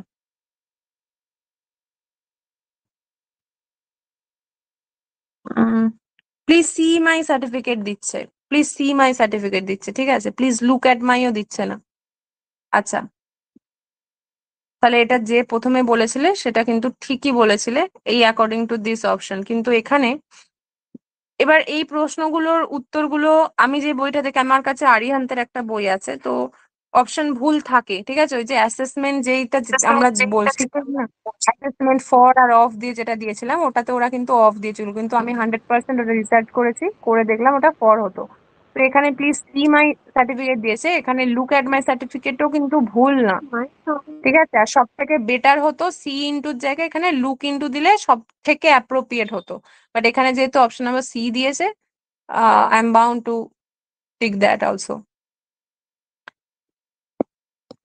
[SPEAKER 1] প্লিজ সি মাই সার্টিফিকেট দিচ্ছে, প্লিজ সি মাই সার্টিফিকেট দিচ্ছে, ঠিক আছে? প্লিজ লুক অ্যাট মাইও দিচ্ছে না। আচ্ছা, তাহলে এটা যে প্রথমে বলেছিলে সেটা কিন্তু ঠিকই বলেছিলে, এই অ্যাকর্ডিং টু দিস অপশন। কিন্তু এখানে এবার এই প্রশ্নগুলোর উত্তরগুলো, আমি যে বইটা থেকে, আমার কাছে আরিহান্তের একটা বই আছে, তো অপশন ভুল থাকে, ঠিক আছে? ওই যে অ্যাসেসমেন্ট যেইটা আমরা বলছি না, অ্যাসেসমেন্ট ফর আর অফ দিয়ে যেটা দিয়েছিলাম, ওটাতে ওরা কিন্তু অফ দিয়েছিল, কিন্তু আমি 100% ওটা রিসার্চ করেছি, করে দেখলাম ওটা ফর হতো। তো এখানে প্লিজ সি মাই সার্টিফিকেট দিয়েছে, এখানে লুক অ্যাট মাই সার্টিফিকেটও কিন্তু ভুল না, ঠিক আছে? আর সব থেকে বেটার হতো সি ইন্টুর জায়গায় এখানে লুক ইন্টু দিলে সব থেকে অ্যাপ্রোপ্রিয়েট হতো। বাট এখানে যেহেতু অপশন নাম্বার সি দিয়েছে, I am bound to tick that also.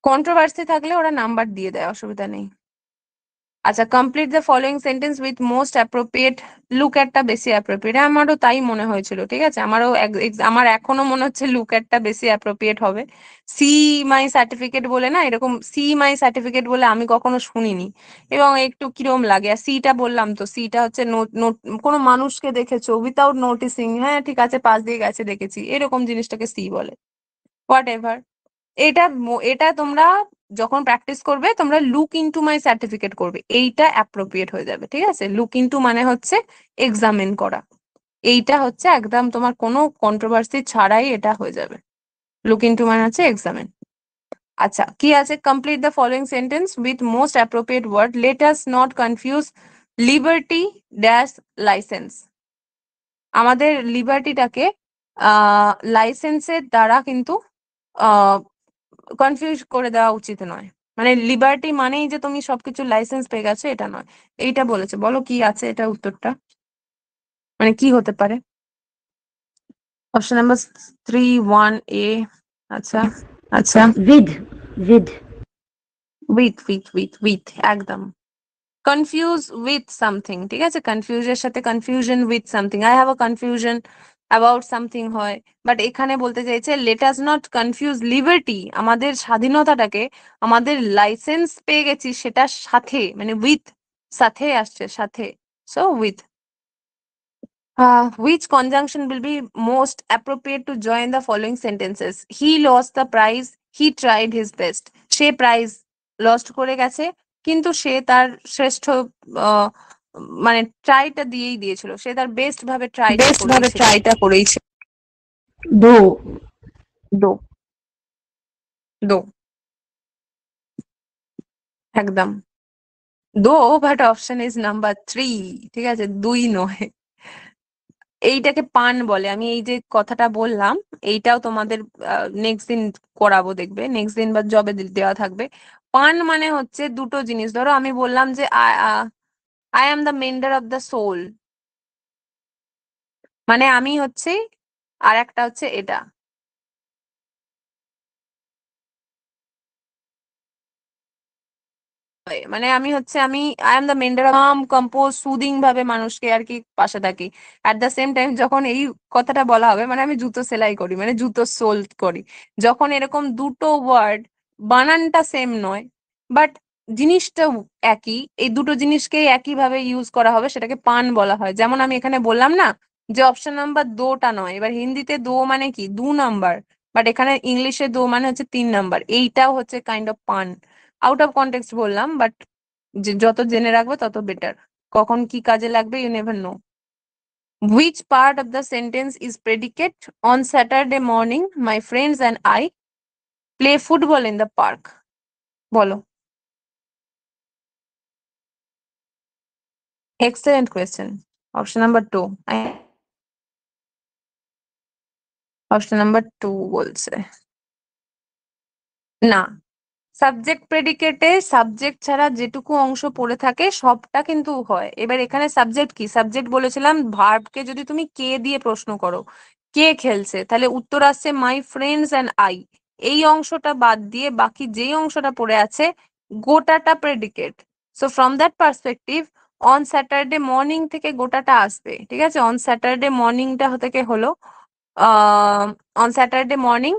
[SPEAKER 1] Controversy থাকলে ওরা নাম্বার দিয়ে দেয়, অসুবিধা নেই। আচ্ছা, complete the following sentence with most appropriate, look অ্যাটটা বেশি অ্যাপ্রোপ্রিয়েট, আমারও তাই মনে হয়েছিল, ঠিক আছে? আমারও আমার এখনো মনে হচ্ছে লুক অ্যাটটা বেশি অ্যাপ্রোপ্রিয়েট হবে। সি মাই সার্টিফিকেট বলে না, এরকম সি মাই সার্টিফিকেট বলে আমি কখনো শুনিনি, এবং একটু কিরম লাগে। আর সিটা বললাম তো, সিটা হচ্ছে কোনো মানুষকে দেখেছো উইথাউট নোটিসিং, হ্যাঁ ঠিক আছে, পাশ দিয়ে গেছে দেখেছি, এরকম জিনিসটাকে সি বলে। হোয়াট এভার, এটা তোমরা যখন প্র্যাকটিস করবে, তোমরা লুক ইনটু মাই সার্টিফিকেট করবে, এইটা অ্যাপ্রোপ্রিয়েট হয়ে যাবে, ঠিক আছে? লুক ইনটু মানে হচ্ছে এক্সামিন করা, এইটা হচ্ছে একদম তোমার কোনো কন্ট্রোভার্সি ছাড়াই এটা হয়ে যাবে। লুক ইনটু মানে হচ্ছে এক্সামিন। আচ্ছা, কি আছে? Complete the following sentence with most appropriate word, let us not confuse liberty dash licence. আমাদের লিবার্টিটাকে লাইসেন্সের দ্বারা কিন্তু কনফিউজ করে দেওয়া উচিত নয়। মানে লিবার্টি মানেই যে তুমি সবকিছু লাইসেন্স পেয়ে গেছো, এটা নয়। এইটা বলেছে, বলো কি আছে এটা উত্তরটা, মানে কি হতে পারে? Option number 3(1)(a)। আচ্ছা আচ্ছা,
[SPEAKER 2] With. With.
[SPEAKER 1] উইথ একদম। কনফিউজ উইথ সামথিং, ঠিক আছে? কনফিউজের সাথে confusion with something, I have a confusion about something হয়। বাট এখানে বলতে চাইছে late us not confuse liberty, আমাদের স্বাধীনতাটাকে, আমাদের লাইসেন্স পেয়ে গেছি সেটার সাথে, মানে উইথ, সাথে আসছে, সাথে। So with. Which conjunction will be most appropriate to join the following sentences? He lost the prize, he tried his best. Say prize lost করে গেছে, কিন্তু সে তার শ্রেষ্ঠ, আহ, মানে ট্রাইটা দিয়েই দিয়েছিল, সে তার বেস্ট ভাবে ট্রাইটা করেইছে।
[SPEAKER 2] Though.
[SPEAKER 1] দো, দো, একদম দো। বাট অপশন ইজ নাম্বার 3, ঠিক আছে? 2 নয়। এইটাকে পান বলে, আমি এই যে কথাটা বললাম, এইটাও তোমাদের নেক্সট দিন করাবো, দেখবে নেক্সট দিন বা জবে দেওয়া থাকবে। পান মানে হচ্ছে দুটো জিনিস, ধরো আমি বললাম যে I am the mender of the soul, মানে আমি হচ্ছে, আর একটা হচ্ছে এটা, মানে আমি I am the mentor, compose soothing ভাবে মানুষকে আর কি পাশে থাকি। অ্যাট দ্য সেম টাইম যখন এই কথাটা বলা হবে, মানে আমি জুতো সেলাই করি, মানে জুতো সোল করি, যখন এরকম দুটো ওয়ার্ড বানানটা সেম নয় বাট জিনিসটা একই, এই দুটো জিনিসকে একই ভাবে ইউজ করা হবে, সেটাকে পান বলা হয়। যেমন আমি এখানে বললাম না যে অপশন নাম্বার দোটা নয়, এবার হিন্দিতে দো মানে কি 2 নাম্বার, বাট এখানে ইংলিশে দো মানে হচ্ছে 3 নাম্বার, এইটাও হচ্ছে kind of pun. Out of context বললাম, বাট যত জেনে রাখবে তত বেটার, কখন কি কাজে লাগবে you never know. Which part of the sentence is predicate? On Saturday morning, my friends and I play football in the park. বলো। Excellent question. Option number 2. Option number 2 বলছে না। সাবজেক্ট প্রেডিকেটে সাবজেক্ট ছাড়া যেটুকু অংশ পড়ে থাকে সবটা কিন্তু হয়। এবার এখানে সাবজেক্ট কি, সাবজেক্ট বলেছিলাম ভার্বকে যদি তুমি কে দিয়ে প্রশ্ন করো, কে খেলছে, তাহলে উত্তর আসছে মাই ফ্রেন্ডস অ্যান্ড আই। এই অংশটা বাদ দিয়ে বাকি যেই অংশটা পড়ে আছে গোটাটা predicate. So from that perspective on Saturday morning থেকে গোটাটা আসবে, ঠিক আছে। অন স্যাটারডে মর্নিংটা থেকে হলো অন স্যাটারডে মর্নিং,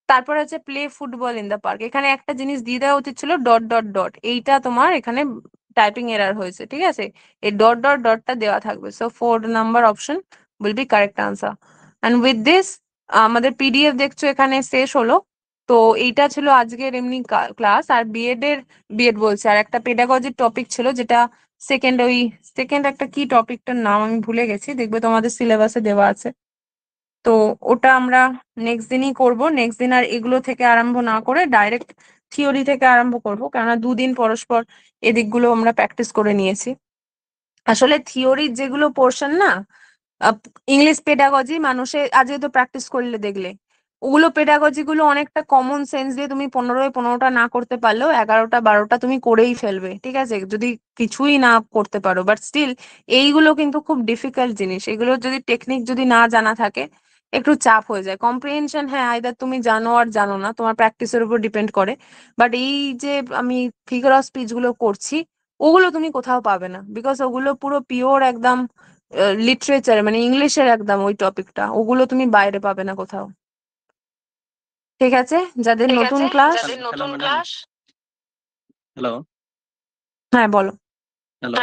[SPEAKER 1] তারপর হচ্ছে play football in the park. এখানে একটা জিনিস দিয়ে দেওয়া উচিত ছিল ডট ডট ডট, এইটা তোমার এখানে টাইপিং এরার হয়েছে, ঠিক আছে। এই ডট ডট ডটটা দেওয়া থাকবে। So 4 number option will be correct answer. And with this আমাদের পিডিএফ দেখছো এখানে শেষ হলো। তো এইটা ছিল আজকের এমনি ক্লাস। আর বিএড বলছে, আর একটা পেডাগজির টপিক ছিল, যেটা সেকেন্ড একটা কি টপিকটার নাম আমি ভুলে গেছি, দেখবে তোমাদের সিলেবাসে দেওয়া আছে। তো ওটা আমরা নেক্সট দিনই করব। নেক্সট দিন আর এগুলো থেকে আরম্ভ না করে ডাইরেক্ট থিওরি থেকে আরম্ভ করব, কেননা 2 দিন পরস্পর এদিকগুলো আমরা প্র্যাকটিস করে নিয়েছি। আসলে থিওরির যেগুলো পোর্শন না, ইংলিশ পেডাগজি মানুষে আজকে তো প্র্যাকটিস করলে দেখলে, ওগুলো পেডাগজি গুলো অনেকটা কমন সেন্স দিয়ে তুমি 15টা না করতে পারলেও 11টা 12টা তুমি করেই ফেলবে, ঠিক আছে, যদি কিছুই না করতে পারো। বাট স্টিল এইগুলো কিন্তু খুব ডিফিকাল্ট জিনিস, এগুলো যদি টেকনিক যদি না জানা থাকে একটু চাপ হয়ে যায়। কম্প্রিহেনশন হ্যাঁ আইদার তুমি জানো আর জানো না, তোমার প্র্যাকটিসের উপর ডিপেন্ড করে। বাট এই যে আমি ফিগার অফ স্পিচ গুলো করছি, ওগুলো তুমি কোথাও পাবে না, বিকজ ওগুলো পুরো পিওর একদম লিটারেচার, মানে ইংলিশের একদম ওই টপিকটা, ওগুলো তুমি বাইরে পাবে না কোথাও। ঠিক আছে, যাদের নতুন ক্লাস।
[SPEAKER 3] হ্যালো।
[SPEAKER 1] হ্যাঁ বলো।
[SPEAKER 3] হ্যালো।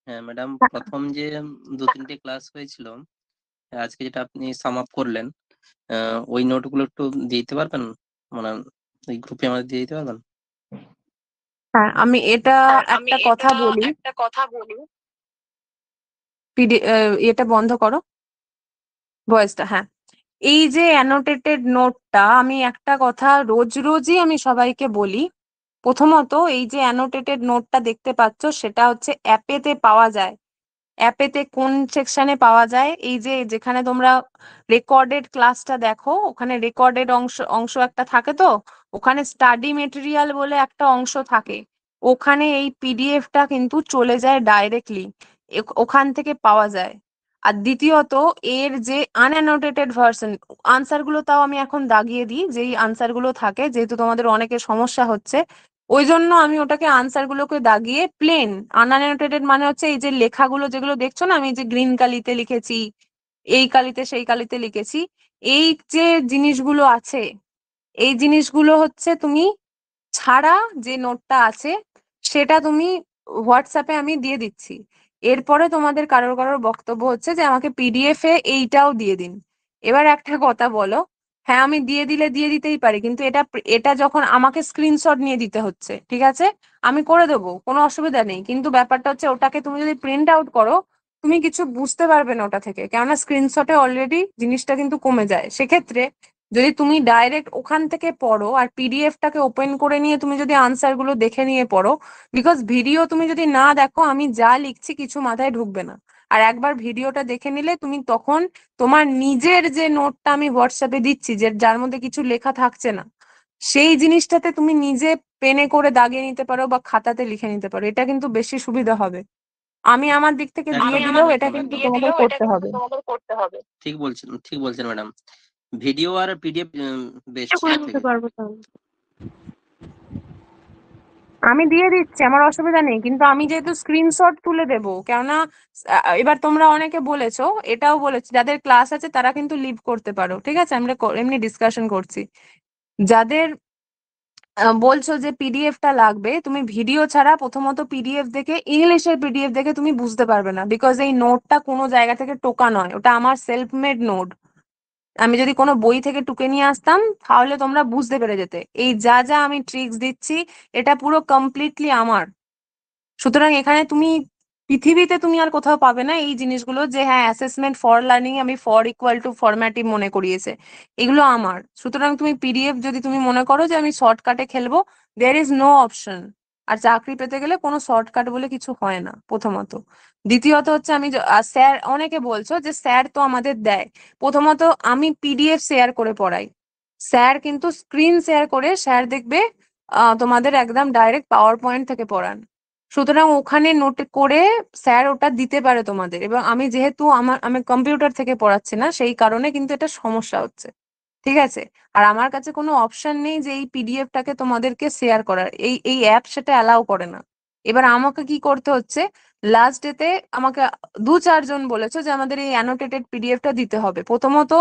[SPEAKER 3] হ্যাঁ ম্যাডাম, প্রথম যে 2-3টে ক্লাস হয়েছিল, আজকে যেটা আপনি সাম আপ করলেন, ওই নোটগুলো একটু দিয়ে দিতে পারবেন? মানে ওই গ্রুপে আমাদের দিয়ে দিতে পারবেন?
[SPEAKER 1] হ্যাঁ আমি এটা একটা কথা বলি, এটা বন্ধ করো ভয়েসটা। হ্যাঁ, এই যে অ্যানোটেটেড নোটটা, আমি একটা কথা রোজই আমি সবাইকে বলি। প্রথমত এই যে অ্যানোটেটেড নোটটা দেখতে পাচ্ছ, সেটা হচ্ছে অ্যাপেতে পাওয়া যায়। অ্যাপেতে কোন সেকশনে পাওয়া যায়, এই যে যেখানে তোমরা রেকর্ডেড ক্লাসটা দেখো, ওখানে রেকর্ডেড অংশ একটা থাকে, তো ওখানে স্টাডি মেটেরিয়াল বলে একটা অংশ থাকে, ওখানে এই পিডিএফটা কিন্তু চলে যায় ডাইরেক্টলি, ওখান থেকে পাওয়া যায়। আর দ্বিতীয়ত এর যে আনঅ্যানোটেটেড ভার্সন, আনসার গুলো তাও আমি এখন দাগিয়ে দিই, যেই আনসার গুলো থাকে, যেহেতু তোমাদের অনেকের সমস্যা হচ্ছে ওই জন্য আমি ওটাকে আনসার গুলোকে দাগিয়ে প্লেন আনঅ্যানোটেটেড, মানে হচ্ছে এই যে লেখাগুলো যেগুলো দেখছো না, আমি যে গ্রিন কালিতে লিখেছি, এই কালিতে সেই কালিতে লিখেছি, এই যে জিনিসগুলো আছে, এই জিনিসগুলো হচ্ছে তুমি ছাড়া যে নোটটা আছে সেটা তুমি হোয়াটসঅ্যাপে আমি দিয়ে দিচ্ছি। এরপরে তোমাদের কারোর বক্তব্য হচ্ছে যে আমাকে পিডিএফ এ এইটাও দিয়ে দিন। এবার একটা কথা বলো, হ্যাঁ আমি দিয়ে দিতেই পারি, কিন্তু এটা এটা যখন আমাকে স্ক্রিনশট নিয়ে দিতে হচ্ছে, ঠিক আছে, আমি করে দেবো, কোনো অসুবিধা নেই, কিন্তু ব্যাপারটা হচ্ছে ওটাকে তুমি যদি প্রিন্ট আউট করো তুমি কিছু বুঝতে পারবে না ওটা থেকে, কেননা স্ক্রিনশটে অলরেডি জিনিসটা কিন্তু কমে যায়। সেক্ষেত্রে যদি তুমি ডাইরেক্ট ওখান থেকে পড়ো আর পিডিএফটাকে ওপেন করে নিয়ে তুমি যদি আনসার গুলো দেখে নিয়ে পড়ো, বিকজ ভিডিও তুমি যদি না দেখো আমি যা লিখছি কিছু মাথায় ঢুকবে না। আর একবার ভিডিওটা দেখে নিলে তুমি তখন তোমার নিজের যে নোটটা আমি হোয়াটসঅ্যাপে দিচ্ছি, যে যার মধ্যে কিছু লেখা থাকছে না, সেই জিনিসটাতে তুমি নিজে পেনে করে দাগিয়ে নিতে পারো বা খাতাতে লিখে নিতে পারো, এটা কিন্তু বেশি সুবিধা হবে। আমি আমার দিক থেকে দিয়ে দিলেও এটা কিন্তু তোমাদের করতে হবে।
[SPEAKER 3] ঠিক বলছেন ম্যাডাম। ভিডিও আর পিডিএফ বেস্ট
[SPEAKER 2] করে নিতে পারবো তাহলে।
[SPEAKER 1] আমি দিয়ে দিচ্ছি, আমার অসুবিধা নেই, কিন্তু আমি যেহেতু স্ক্রিনশট তুলে দেবো, কেননা এবার তোমরা অনেকে বলেছো, এটাও বলেছি, যাদের ক্লাস আছে তারা কিন্তু লিভ করতে পারো, ঠিক আছে, আমরা এমনি ডিসকাশন করছি। যাদের বলছো যে পিডিএফটা লাগবে, তুমি ভিডিও ছাড়া প্রথমত পিডিএফ দেখে, ইংলিশের পিডিএফ দেখে তুমি বুঝতে পারবে না, বিকজ এই নোটটা কোনো জায়গা থেকে টোকা নয়, ওটা আমার সেলফ মেড নোট। আমি যদি কোনো বই থেকে টুকে নিয়ে আসতাম তাহলে তোমরা বুঝতে পেরে যেতে। এই যা যা আমি ট্রিক্স দিচ্ছি এটা পুরো কমপ্লিটলি আমার। সুতরাং এখানে তুমি পৃথিবীতে তুমি আর কোথাও পাবে না এই জিনিসগুলো, যে হ্যাঁ অ্যাসেসমেন্ট ফর লার্নিং আমি ফর ইকুয়াল টু ফরম্যাটিভ মনে করিয়েছে, এগুলো আমার। সুতরাং তুমি পিডিএফ যদি তুমি মনে করো যে আমি শর্টকাটে খেলবো, দেয়ার ইজ নো অপশন। আর চাকরি পেতে গেলে কোনো শর্টকাট বলে কিছু হয় না, প্রথমত। দ্বিতীয়ত হচ্ছে আমি স্যার, অনেকে বলছো যে স্যার তো আমাদের দেয়। প্রথমত আমি পিডিএফ শেয়ার করে পড়াই, স্যার কিন্তু স্ক্রিন শেয়ার করে, স্যার দেখবে তোমাদের একদম ডাইরেক্ট পাওয়ার পয়েন্ট থেকে পড়ান। সুতরাং ওখানে নোট করে স্যার ওটা দিতে পারে তোমাদের, এবং আমি যেহেতু আমি কম্পিউটার থেকে পড়াচ্ছি না, সেই কারণে কিন্তু এটা সমস্যা হচ্ছে, ঠিক আছে। আর আমার কাছে কোনো অপশন নেই যে এই পিডিএফটাকে তোমাদেরকে শেয়ার করার, এই অ্যাপ সেটা অ্যালাউ করে না। এবার আমাকে কি করতে হচ্ছে, লাস্ট ডেতে আমাকে 2-4 জন বলেছে যে আমাদের এই অ্যানোটেটেড পিডিএফটা দিতে হবে। প্রথমত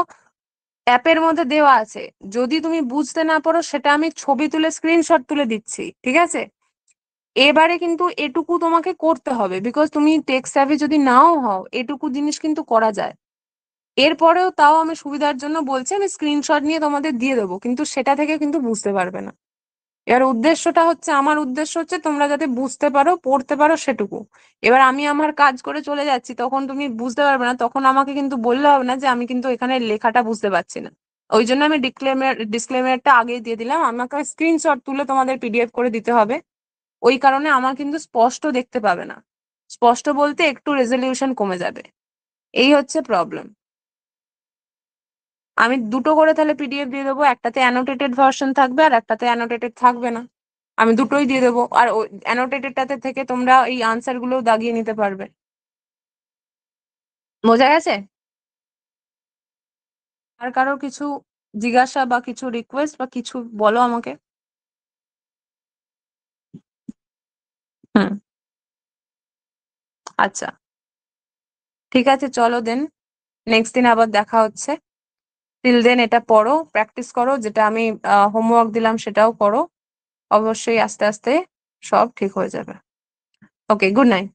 [SPEAKER 1] অ্যাপের মধ্যে দেওয়া আছে, যদি তুমি বুঝতে না পারো সেটা আমি ছবি তুলে স্ক্রিনশট তুলে দিচ্ছি, ঠিক আছে। এবারে কিন্তু এটুকু তোমাকে করতে হবে, বিকজ তুমি টেক স্যাভি যদি নাও হও, এটুকু জিনিস কিন্তু করা যায়। এরপরেও তাও আমি সুবিধার জন্য বলছি, আমি স্ক্রিনশট নিয়ে তোমাদের দিয়ে দেবো, কিন্তু সেটা থেকে কিন্তু বুঝতে পারবে না। এবার উদ্দেশ্যটা হচ্ছে, আমার উদ্দেশ্য হচ্ছে তোমরা যাতে বুঝতে পারো, পড়তে পারো, সেটুকু। এবার আমি আমার কাজ করে চলে যাচ্ছি, তখন তুমি বুঝতে পারবে না, তখন আমাকে কিন্তু বললে হবে না যে আমি কিন্তু এখানে লেখাটা বুঝতে পারছি না। ওই জন্য আমি ডিসক্লেমারটা আগেই দিয়ে দিলাম, আমাকে স্ক্রিনশট তুলে তোমাদের পিডিএফ করে দিতে হবে। ওই কারণে আমার কিন্তু স্পষ্ট দেখতে পাবে না, স্পষ্ট বলতে একটু রেজলিউশন কমে যাবে, এই হচ্ছে প্রবলেম। আমি দুটো করে তাহলে পিডিএফ দিয়ে দেবো, একটাতে অ্যানোটেটেড ভার্সন থাকবে আর একটাতে অ্যানোটেটেড থাকবে না। আমি দুটোই দিয়ে দেবো, আর ওই অ্যানোটেটেডটাতে থেকে তোমরা এই আনসার গুলো দাগিয়ে নিতে পারবে। বোঝা গেছে? আর কারোর কিছু জিজ্ঞাসা বা কিছু রিকোয়েস্ট বা কিছু বলো আমাকে। হুম, আচ্ছা, ঠিক আছে, চলো দেন, নেক্সট দিন আবার দেখা হচ্ছে। টিল দেন এটা পড়ো, প্র্যাকটিস করো, যেটা আমি হোমওয়ার্ক দিলাম সেটাও করো। অবশ্যই আস্তে আস্তে সব ঠিক হয়ে যাবে। ওকে, গুড নাইট।